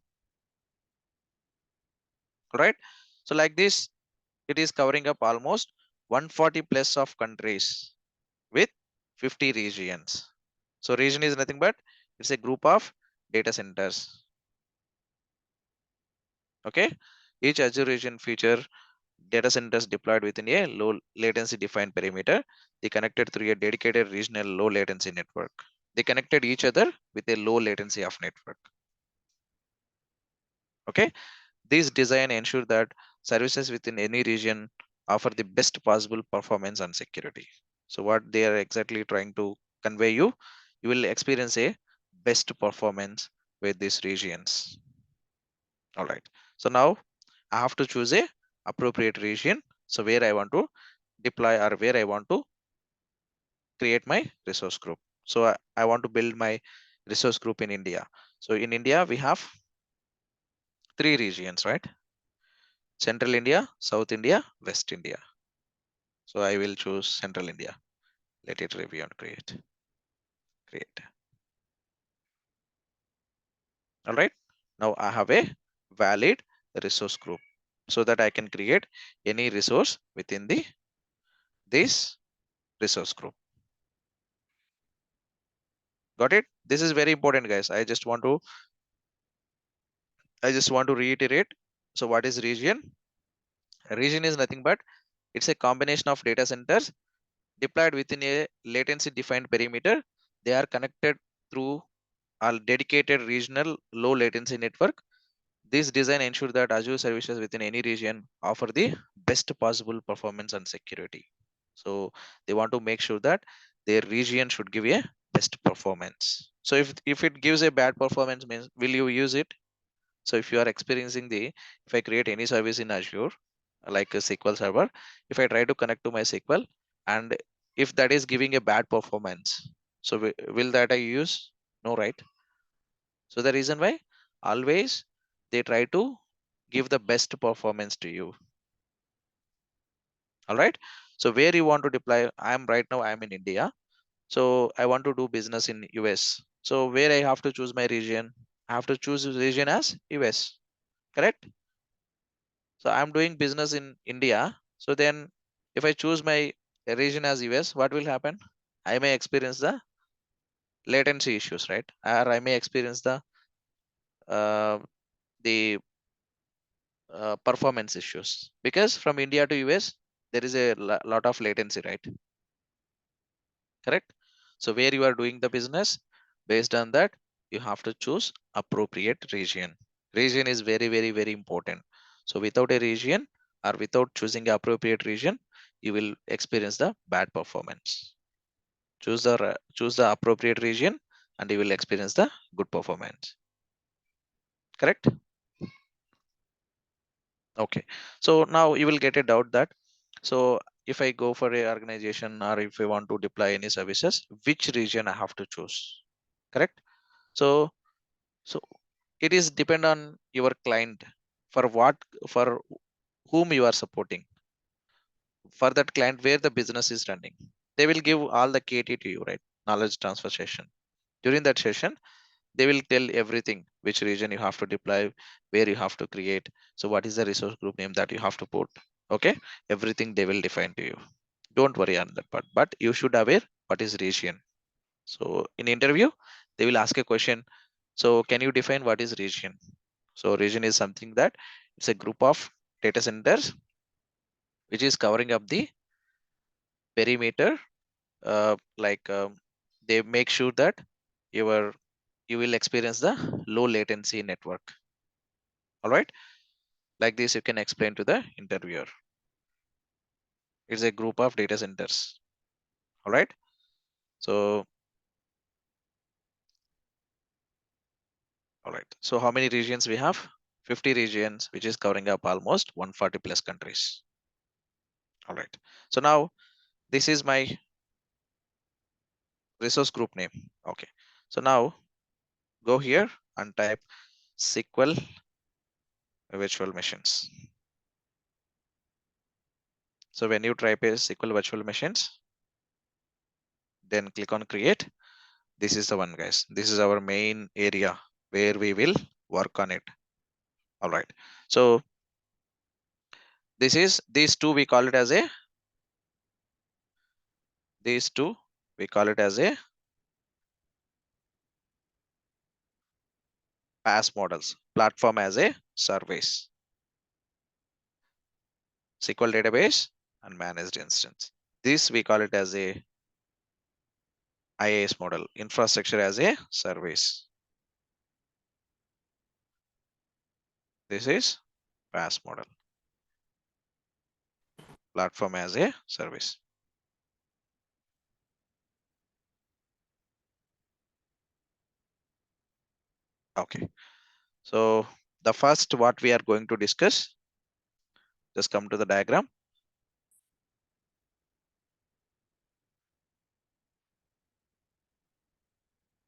Right? So like this, it is covering up almost 140 plus of countries with 50 regions. So region is nothing but it's a group of data centers. Okay, each Azure region feature data centers deployed within a low latency defined perimeter. They connected through a dedicated regional low latency network. They connected each other with a low latency of network. Okay, this design ensure that services within any region offer the best possible performance and security. So what they are exactly trying to convey you will experience a best performance with these regions. All right, so now I have to choose a appropriate region. So where I want to deploy or where I want to create my resource group. So I want to build my resource group in India. So in India, we have 3 regions, right? Central India, South India, West India. So I will choose Central India. Let it review and create. Create. All right. Now I have a valid resource group so that I can create any resource within this resource group. Got it? This is very important, guys. I just want to reiterate. So what is region? Region is nothing but it's a combination of data centers deployed within a latency defined perimeter. They are connected through a dedicated regional low latency network. This design ensures that Azure services within any region offer the best possible performance and security. So they want to make sure that their region should give a best performance. So if it gives a bad performance, means will you use it? So if you are experiencing if I create any service in Azure, like a SQL server, if I try to connect to my SQL, and if that is giving a bad performance, so will that I use? No, right? So the reason why, always they try to give the best performance to you. All right. So where you want to deploy, right now I'm in India. So I want to do business in US. So where I have to choose my region, I have to choose region as US, correct? So I'm doing business in India. So then if I choose my region as US, what will happen? I may experience the latency issues, right? Or I may experience uh, the performance issues, because from India to US, there is a lot of latency, right? Correct. So where you are doing the business, based on that, you have to choose appropriate region. Region is very, very, very important. So without a region, or without choosing appropriate region, you will experience the bad performance. Choose the appropriate region, and you will experience the good performance. Correct. Okay. So now you will get a doubt that, so if I go for a organization, or if I want to deploy any services, which region I have to choose? Correct. So it is depend on your client, for for whom you are supporting, for that client where the business is running. They will give all the KT to you, right? Knowledge transfer session. During that session, they will tell everything, which region you have to deploy, where you have to create. So what is the resource group name that you have to put? Okay, everything they will define to you. Don't worry on that part, but you should aware what is region. So in interview, they will ask a question. So can you define what is region? So region is something that it's a group of data centers which is covering up the perimeter. They make sure that your you will experience the low latency network. All right, like this you can explain to the interviewer. It's a group of data centers. All right. So all right. So how many regions we have? 50 regions, which is covering up almost 140 plus countries. All right. So now this is my resource group name. Okay. So now go here and type SQL virtual machines. So when you type a SQL virtual machines, then click on create. This is the one, guys. This is our main area where we will work on it. All right. So these two we call it as a PaaS models, platform as a service, SQL database and managed instance. This we call it as a IaaS model, infrastructure as a service. This is PaaS model, platform as a service. Okay. So the first what we are going to discuss, just come to the diagram.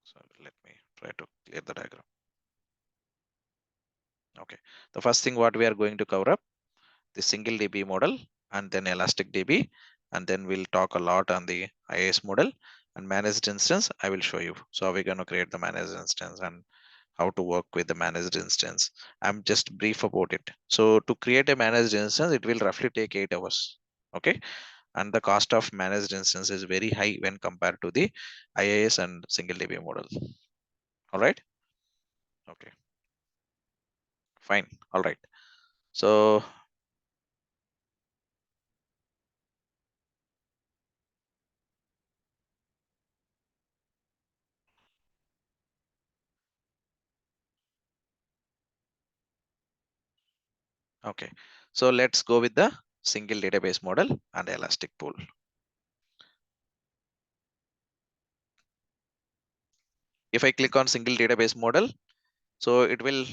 So let me try to clear the diagram. Okay. The first thing what we are going to cover up, the single DB model, and then elastic DB, and then we'll talk a lot on the IaaS model and managed instance. I will show you. So how we're going to create the managed instance and how to work with the managed instance. I'm just brief about it. So to create a managed instance, it will roughly take 8 hours. Okay. And the cost of managed instance is very high when compared to the IaaS and single DB model. All right. Okay. Fine. All right. So okay. So let's go with the single database model and elastic pool. If I click on single database model, so it will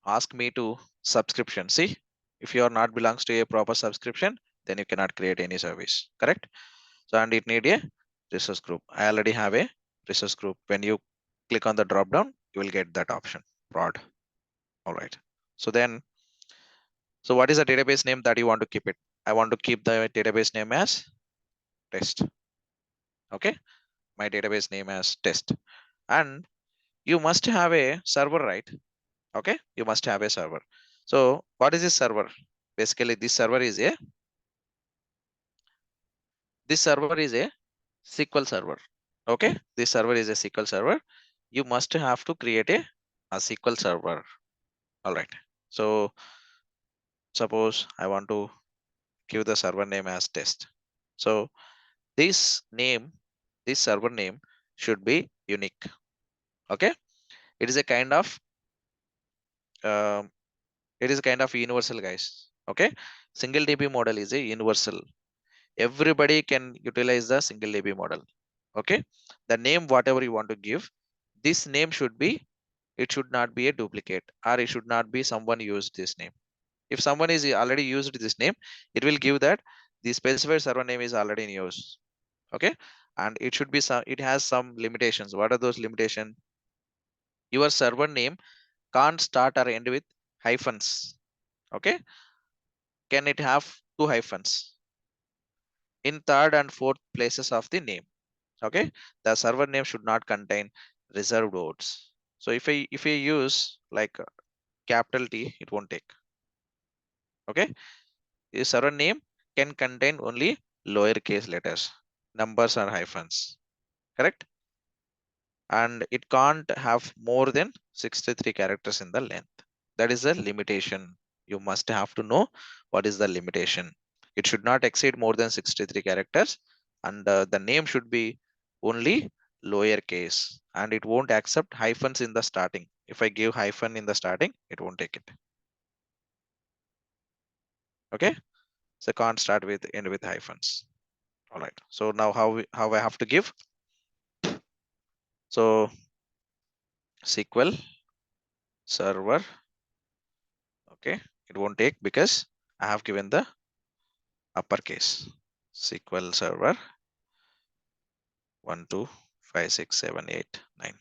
ask me to subscription. See, if you are not belongs to a proper subscription, then you cannot create any service, correct? So, and it need a resource group. I already have a resource group. When you click on the drop down, you will get that option, prod. All right. So then, so what is the database name that you want to keep it? I want to keep the database name as test. Okay. My database name as test. And you must have a server, right? Okay. You must have a server. So what is this server? Basically, this server is a SQL server. Okay. This server is a SQL server. You must have to create a SQL server. All right. So suppose I want to give the server name as test. So this server name should be unique. Okay. It is a kind of universal, guys. Okay. Single DB model is a universal. Everybody can utilize the single DB model. Okay. The name, whatever you want to give, this name should be, it should not be a duplicate, or it should not be someone used this name. If someone is already used this name, it will give that the specified server name is already in use. Okay. And it should be some, it has some limitations. What are those limitations? Your server name can't start or end with hyphens. Okay. Can it have 2 hyphens in third and fourth places of the name? Okay. The server name should not contain reserved words. So if I use like capital T, it won't take. Okay. The server name can contain only lowercase letters, numbers or hyphens, correct? And it can't have more than 63 characters in the length. That is a limitation. You must have to know what is the limitation. It should not exceed more than 63 characters, and the name should be only lowercase, and it won't accept hyphens in the starting. If I give hyphen in the starting, it won't take it. Okay. So can't start with end with hyphens. All right. So now how I have to give? So SQL server. Okay. It won't take because I have given the uppercase. SQL server 1 2 5 6 7 8 9.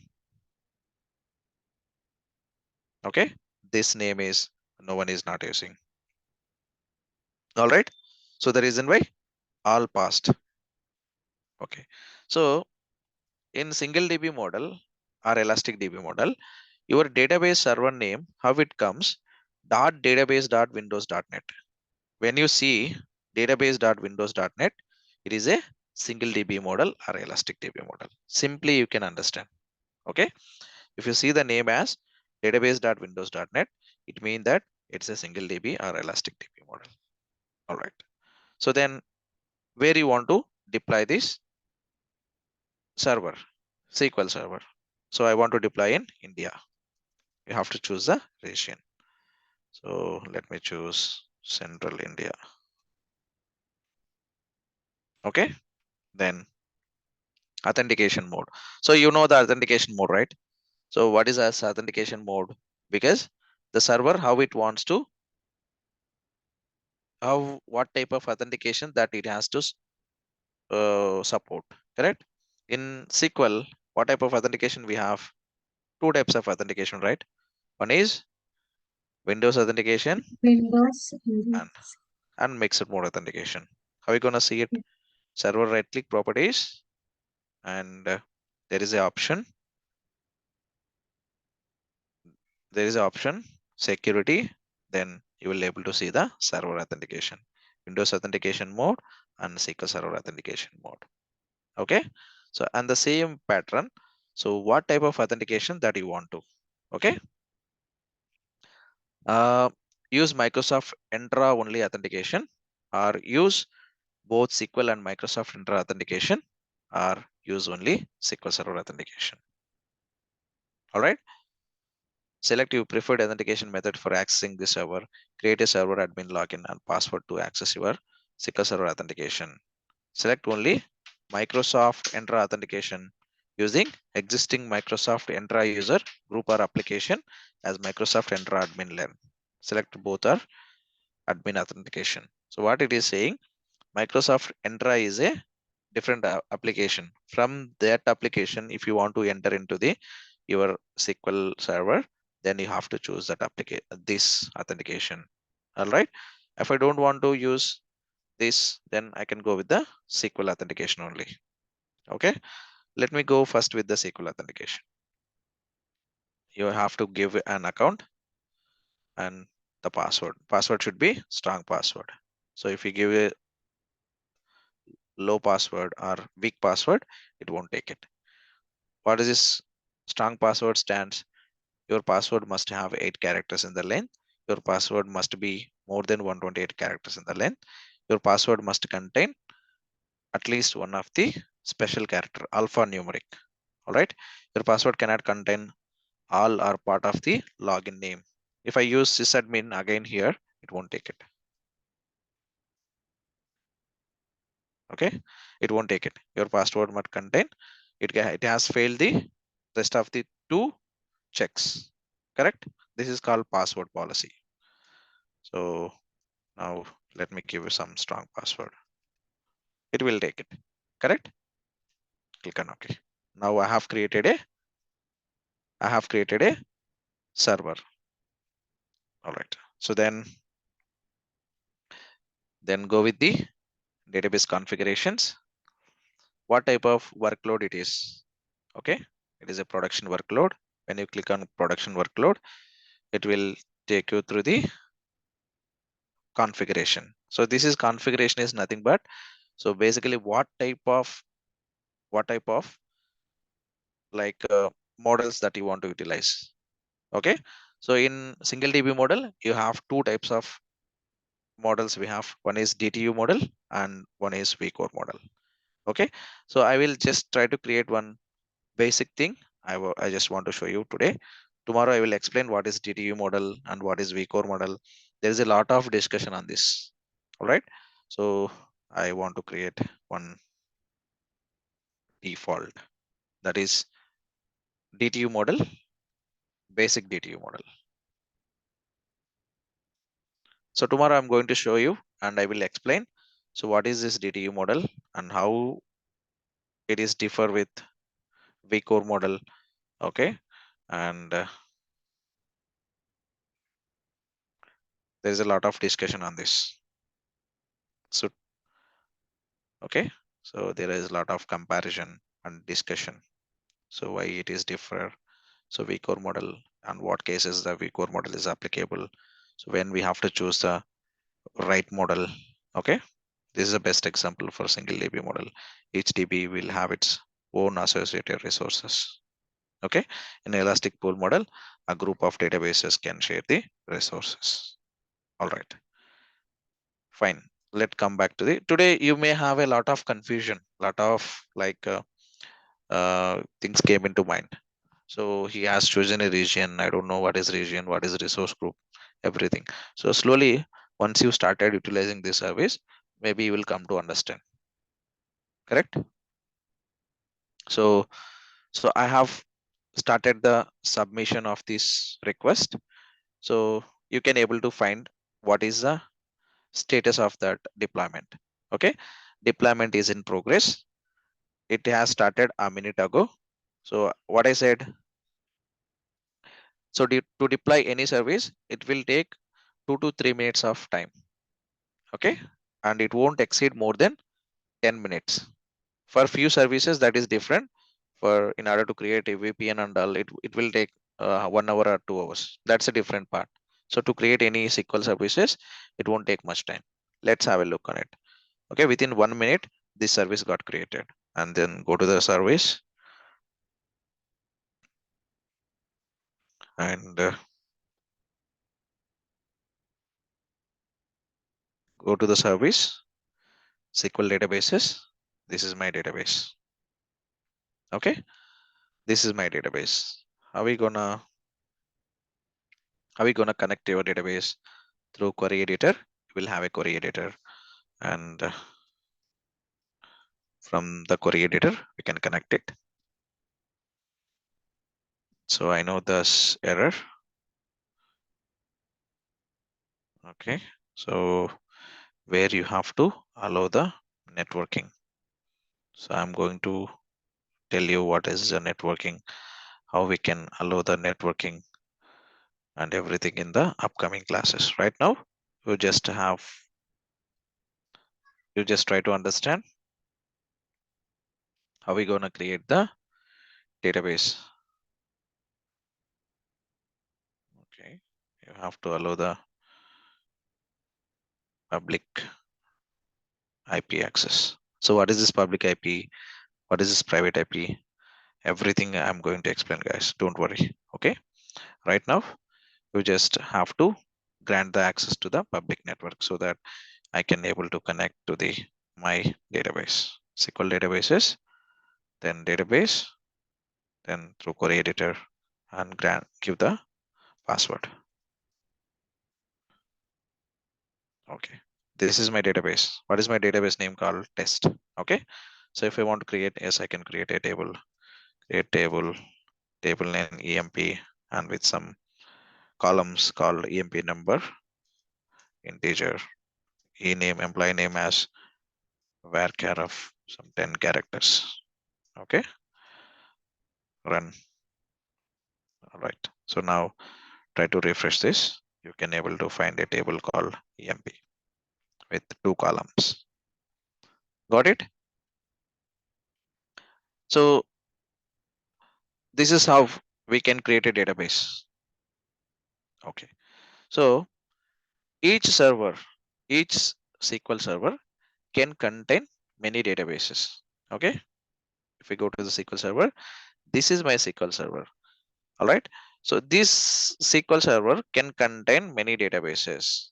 Okay. This name is no one is not using. All right. So the reason why all passed. Okay. So in single DB model or elastic DB model, your database server name, how it comes, .database.windows.net. When you see database.windows.net, it is a single DB model or elastic DB model. Simply you can understand. Okay. If you see the name as database.windows.net, it means that it's a single DB or elastic DB model. All right. So then where you want to deploy this server, SQL server. So I want to deploy in India. You have to choose the region. So let me choose Central India. Okay. Then authentication mode. So you know the authentication mode, right? So what is as authentication mode? Because the server, how it wants to, what type of authentication that it has to support, correct? In SQL, what type of authentication we have? 2 types of authentication, right? One is Windows authentication Windows. and mixed mode authentication. How are you gonna see it? Server right click properties, and there is a option. There is an option security. Then you will able to see the server authentication, Windows authentication mode and SQL Server authentication mode. Okay. So and the same pattern. So what type of authentication that you want to? Okay. Use Microsoft Entra only authentication, or use both SQL and Microsoft Entra authentication, or use only SQL Server authentication. All right. Select your preferred authentication method for accessing the server. Create a server admin login and password to access your SQL Server authentication. Select only Microsoft Entra authentication. using existing Microsoft Entra user group or application as Microsoft Entra admin learn. Select both are admin authentication. So what it is saying, Microsoft Entra is a different application. From that application, if you want to enter into the your SQL server, then you have to choose that application, this authentication. All right. If I don't want to use this, then I can go with the SQL authentication only. Okay. Let me go first with the SQL authentication. You have to give an account and the password. Password should be strong password. So if you give a low password or weak password, it won't take it. What is this strong password stands? Your password must have 8 characters in the length. Your password must be more than 128 characters in the length. Your password must contain at least one of the special character alphanumeric. All right. Your password cannot contain all or part of the login name. If I use sysadmin again here, it won't take it. Okay. It won't take it. Your password must contain. It has failed the rest of the 2 checks. Correct. This is called password policy. So now let me give you some strong password. It will take it. Correct. Click on OK. Now I have created a server. All right. So then go with the database configurations. What type of workload it is? Okay. It is a production workload. When you click on production workload, it will take you through the configuration. So this is configuration is nothing but, so basically what type of like models that you want to utilize. Okay. So in single DB model, you have 2 types of models. We have one is DTU model and one is vCore model. Okay. So I will just try to create one basic thing. I just want to show you today. Tomorrow I will explain what is DTU model and what is vCore model. There is a lot of discussion on this. All right. So I want to create one default, that is DTU model, basic DTU model. So tomorrow I'm going to show you and I will explain. So what is this DTU model and how it is differ with vCore model. Okay. And there is a lot of discussion on this. So, okay. So there is a lot of comparison and discussion. So why it is different. So vCore model and what cases the vCore model is applicable. So when we have to choose the right model. Okay. This is the best example for single DB model. Each DB will have its own associated resources. Okay. In elastic pool model, a group of databases can share the resources. All right. Fine. Let's come back to the today. You may have a lot of confusion, lot of like things came into mind. So he has chosen a region. I don't know what is region, what is resource group, everything. So slowly, once you started utilizing this service, maybe you will come to understand. Correct. So I have started the submission of this request. So you can able to find what is the status of that deployment. Okay. Deployment is in progress. It has started a minute ago. So what I said, so to deploy any service, it will take 2 to 3 minutes of time. Okay. And it won't exceed more than 10 minutes. For few services that is different. For in order to create a VPN and all, it will take 1 hour or 2 hours. That's a different part. So to create any SQL services, it won't take much time. Let's have a look on it. Okay, within 1 minute, this service got created. And then go to the service and go to the service, SQL databases. This is my database. Okay, this is my database. How we gonna connect your database? Through query editor? We'll have a query editor, and from the query editor we can connect it. So I know this error. Okay, so where you have to allow the networking. So I'm going to tell you what is the networking, how we can allow the networking and everything in the upcoming classes. Right now, you just try to understand how we gonna create the database. Okay, you have to allow the public IP access. So what is this public IP? What is this private IP? Everything I'm going to explain, guys. Don't worry. Okay, right now you just have to grant the access to the public network so that I can able to connect to the my database, SQL databases, then database, then through query editor, and give the password. Okay, this is my database. What is my database name? Called test. Okay, so if I want to create, yes, I can create a table, create table name EMP, and with some columns called EMP number, integer, e name, employee name as varchar of some 10 characters. Okay, run. All right, so now try to refresh this. You can able to find a table called EMP with 2 columns. Got it? So this is how we can create a database. Okay, so each SQL server can contain many databases. Okay, if we go to the SQL server, this is my SQL server. All right, so this SQL server can contain many databases.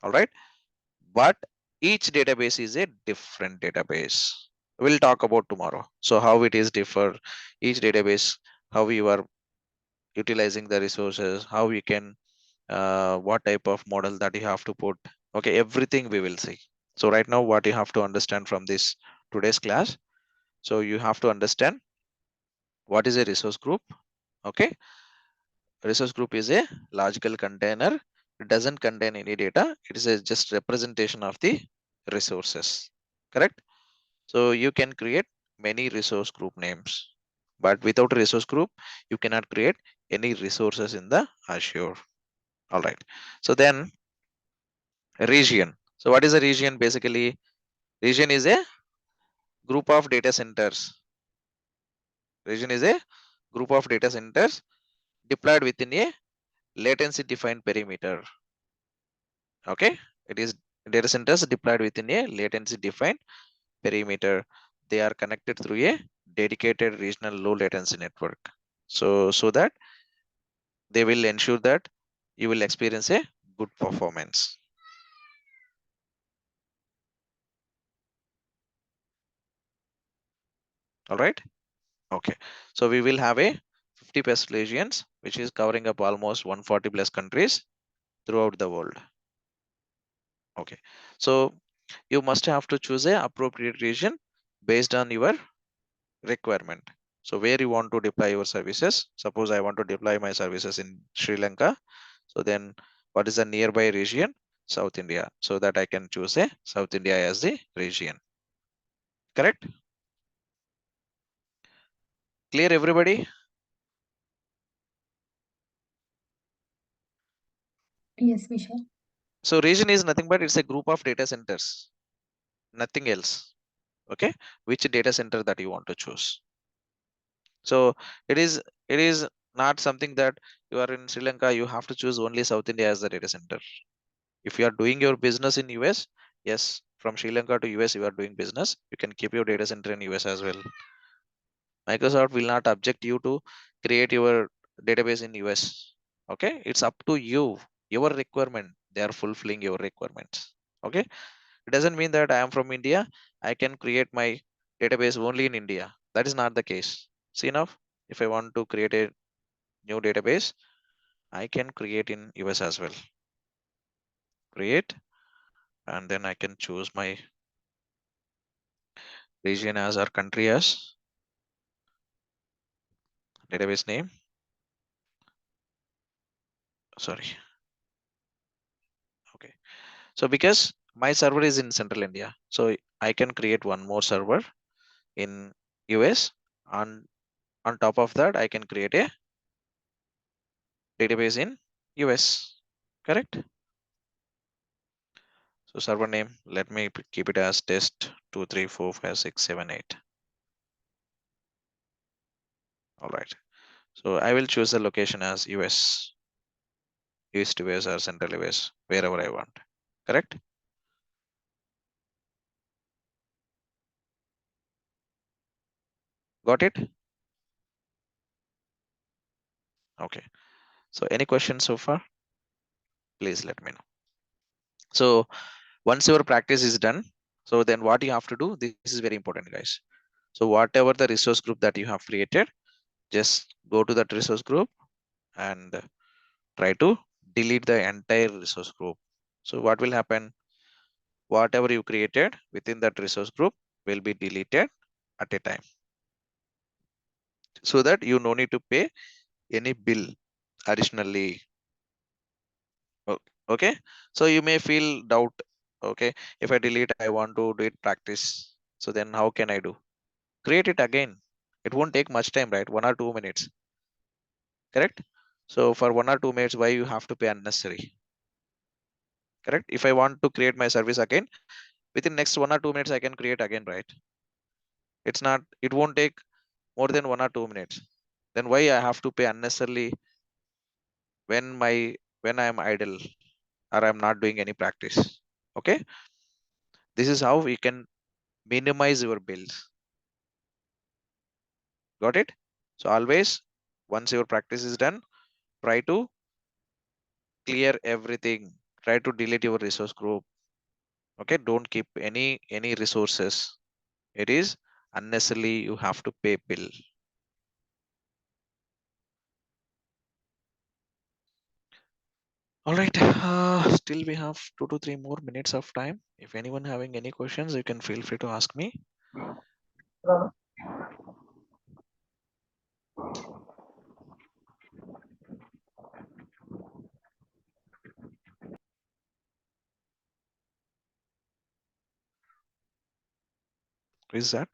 All right, but each database is a different database. We'll talk about tomorrow. So how it is differ, each database, how you are utilizing the resources, how you can what type of model that you have to put. Okay, everything we will see. So right now what you have to understand from this today's class, so you have to understand what is a resource group. Okay, resource group is a logical container. It doesn't contain any data. It is a just representation of the resources. Correct? So you can create many resource group names, but without a resource group you cannot create any resources in the Azure. All right, so then region. So what is a region? Basically, region is a group of data centers. Region is a group of data centers deployed within a latency defined perimeter. Okay, it is data centers deployed within a latency defined perimeter. They are connected through a dedicated regional low latency network. So that they will ensure that you will experience a good performance. All right. Okay, so we will have a 50 plus regions, which is covering up almost 140 plus countries throughout the world. Okay, so you must have to choose a appropriate region based on your requirement. So where you want to deploy your services. Suppose I want to deploy my services in Sri Lanka. So then what is the nearby region? South India. So that I can choose a South India as the region. Correct? Clear everybody? Yes, Vishal. So region is nothing but it's a group of data centers, nothing else. Okay, which data center that you want to choose. So it is not something that you are in Sri Lanka, you have to choose only South India as the data center. If you are doing your business in US, yes, from Sri Lanka to US you are doing business, you can keep your data center in US as well. Microsoft will not object you to create your database in US. Okay, it's up to you, your requirement. They are fulfilling your requirements. Okay, it doesn't mean that I am from India, I can create my database only in India. That is not the case. See now, if I want to create a new database, I can create in US as well. Create, and then I can choose my region as our country as database name. Sorry. Okay. So because my server is in Central India, so I can create one more server in US. On top of that, I can create a database in US. Correct? So server name, let me keep it as test 2, 3, 4, 5, 6, 7, 8. All right. So I will choose the location as US, East US or Central US, wherever I want. Correct? Got it? Okay. So any questions so far? Please let me know. So once your practice is done, so then what you have to do, this is very important, guys. So whatever the resource group that you have created, just go to that resource group and try to delete the entire resource group. So what will happen? Whatever you created within that resource group will be deleted at a time, so that you no need to pay any bill additionally. Okay, so you may feel doubt. Okay, if I delete, I want to do it practice, so then how can I do? Create it again. It won't take much time, right? 1 or 2 minutes. Correct? So for 1 or 2 minutes, why you have to pay unnecessary? Correct? If I want to create my service again, within next 1 or 2 minutes, I can create again, right? It won't take more than 1 or 2 minutes. Then why I have to pay unnecessarily when I am idle or I'm not doing any practice? Okay, this is how we can minimize your bills. Got it? So always, once your practice is done, try to clear everything. Try to delete your resource group. Okay, don't keep any resources. It is unnecessarily you have to pay bill. All right, still we have 2 to 3 more minutes of time. If anyone having any questions, you can feel free to ask me. Who is that?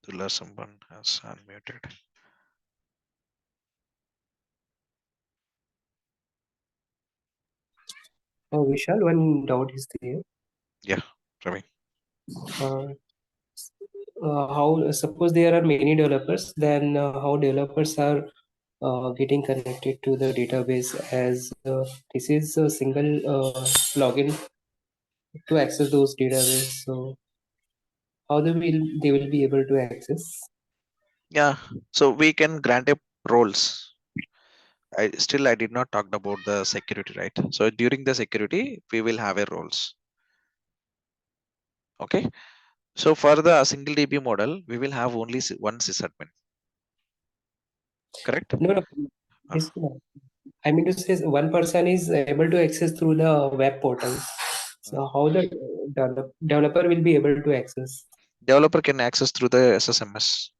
Dula, someone has unmuted. Vishal, one doubt is there. Yeah, Ravi. Uh, how suppose there are many developers, then how developers are getting connected to the database, as this is a single login to access those database. So how they will be able to access? Yeah, so we can grant a roles. I did not talk about the security, right? So during the security, we will have a roles. Okay. So for the single DB model, we will have only one sysadmin. Correct? No, no. Uh, This, I mean to say, one person is able to access through the web portal. So how the developer will be able to access? Developer can access through the SSMS.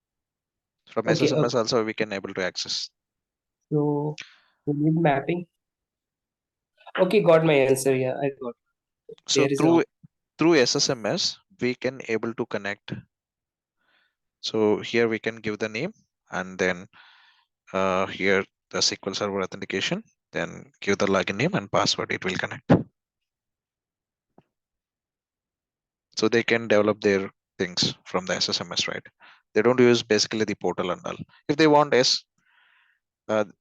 From Okay, SSMS also we can able to access. so we need mapping. Okay, got my answer. Yeah, I got. So There is a through SSMS we can able to connect. So here we can give the name, and then here the SQL Server authentication, then give the login name and password, it will connect. So they can develop their things from the SSMS, right? They don't use basically the portal and all. If they want, yes,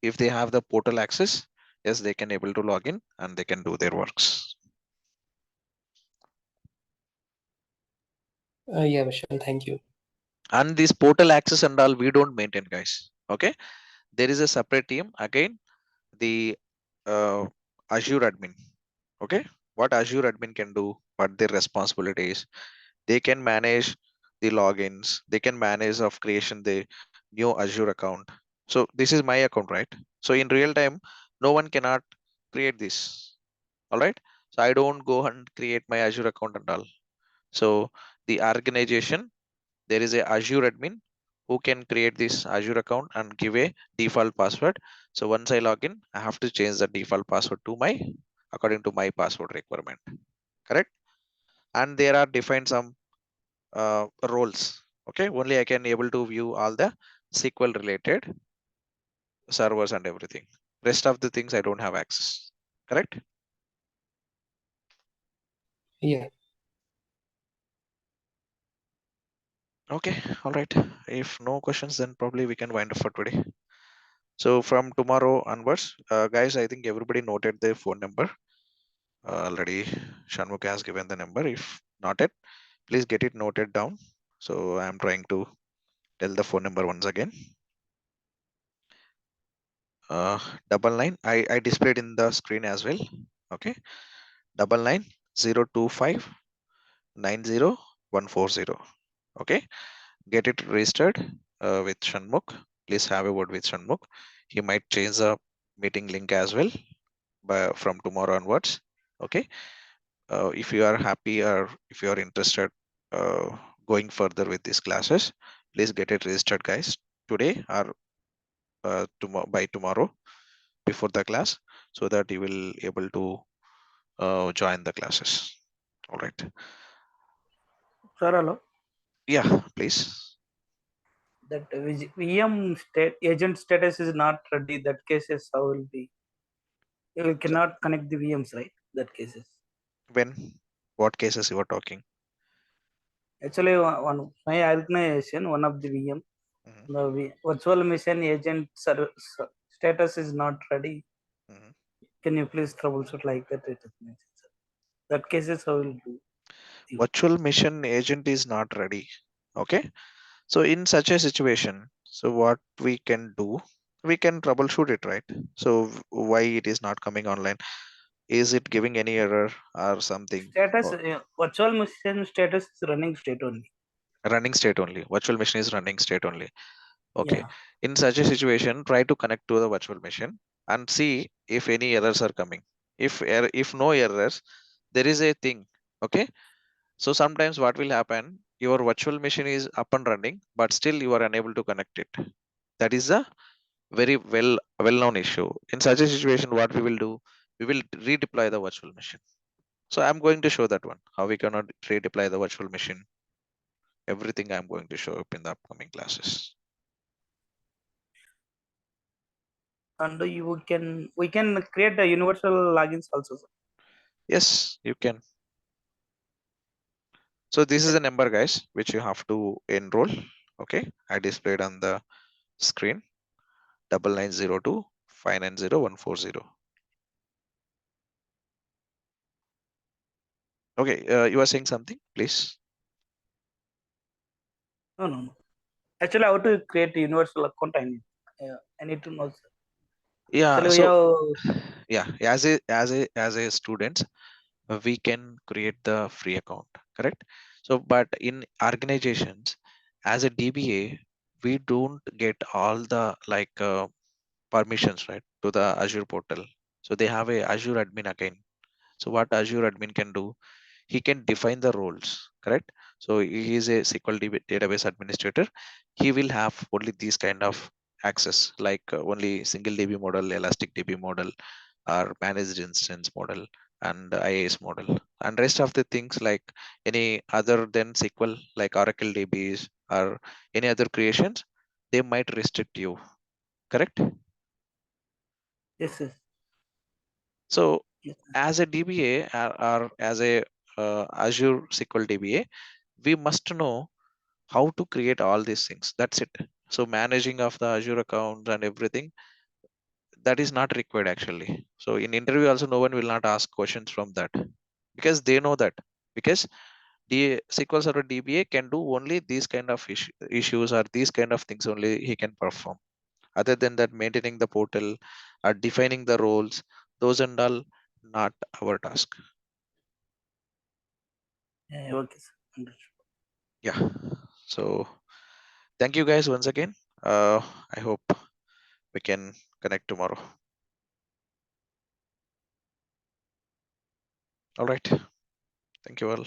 if they have the portal access, yes, they can able to log in and they can do their works. yeah, Vishal, thank you. And this portal access and all we don't maintain, guys. Okay, there is a separate team again, the Azure admin. Okay, what Azure admin can do, what their responsibilities, they can manage the logins, they can manage of creation the new Azure account. So this is my account, right? So in real time, no one cannot create this. All right, so I don't go and create my Azure account and all. So the organization, there is a Azure admin who can create this Azure account and give a default password. So once I log in, I have to change the default password to my according to my password requirement. Correct? And there are defined some roles. Okay, only I can able to view all the SQL related servers and everything. Rest of the things I don't have access. Correct? Yeah. Okay, all right. If no questions, then probably we can wind up for today. So from tomorrow onwards, guys, I think everybody noted their phone number. Already Shanmukh has given the number. If not it, please get it noted down. So I'm trying to tell the phone number once again. 99. I displayed in the screen as well. Okay, 99 025 90 140. Okay, get it registered with Shanmukh. Please have a word with Shanmukh. He might change the meeting link as well from tomorrow onwards. Okay, if you are happy or if you are interested going further with these classes, please get it registered, guys, today or by tomorrow before the class, so that you will able to join the classes. All right. Sir, hello. Yeah, please. That VM state agent status is not ready. That cases how will be? You cannot connect the VMs, right? That cases. When? What cases you are talking? Actually, one my organization, one of the VM, Mhm, the virtual machine agent status is not ready. mhm. Can you please troubleshoot like that? It is message, sir. That cases how will do? Virtual mission agent is not ready. Okay, so in such a situation, so what we can do, we can troubleshoot it, right? So why it is not coming online? Is it giving any error or something? Status Or virtual machine status is running state only. running state only. Virtual machine is running state only. Okay. Yeah. In such a situation, try to connect to the virtual machine and see if any errors are coming. If no errors, there is a thing. Okay. So sometimes what will happen, your virtual machine is up and running, but still you are unable to connect it. That is a very well known issue. In such a situation, what we will do, we will redeploy the virtual machine. So I'm going to show that one, how we cannot redeploy the virtual machine. Everything I'm going to show up in the upcoming classes. And we can create the universal logins also, sir. Yes, you can. So this is the number, guys, which you have to enroll. Okay, I displayed on the screen, 9902 590 140. Okay, you are saying something, please. No. Actually, how to create a universal account? I need to know, sir. Yeah. Actually, we So have yeah, as a student, we can create the free account, correct? So, but in organizations, as a DBA, we don't get all the like permissions, right, to the Azure portal. So they have a Azure admin again. So what Azure admin can do, he can define the roles, correct? So he is a SQL database administrator. He will have only these kind of access, like only single DB model, elastic DB model, or managed instance model, and IAS model, and rest of the things like any other than SQL, like Oracle DBs or any other creations, they might restrict you, correct? yes. So Yes. as a DBA or as a Azure SQL DBA, we must know how to create all these things. That's it. So managing of the Azure accounts and everything, that is not required actually. So in interview also, no one will not ask questions from that, because they know that, because the SQL Server DBA can do only these kind of issues or these kind of things only he can perform. Other than that, maintaining the portal or defining the roles, those and all not our task. Yeah, okay, sir. Understood. Yeah. So thank you guys once again. I hope we can connect tomorrow. All right. Thank you all.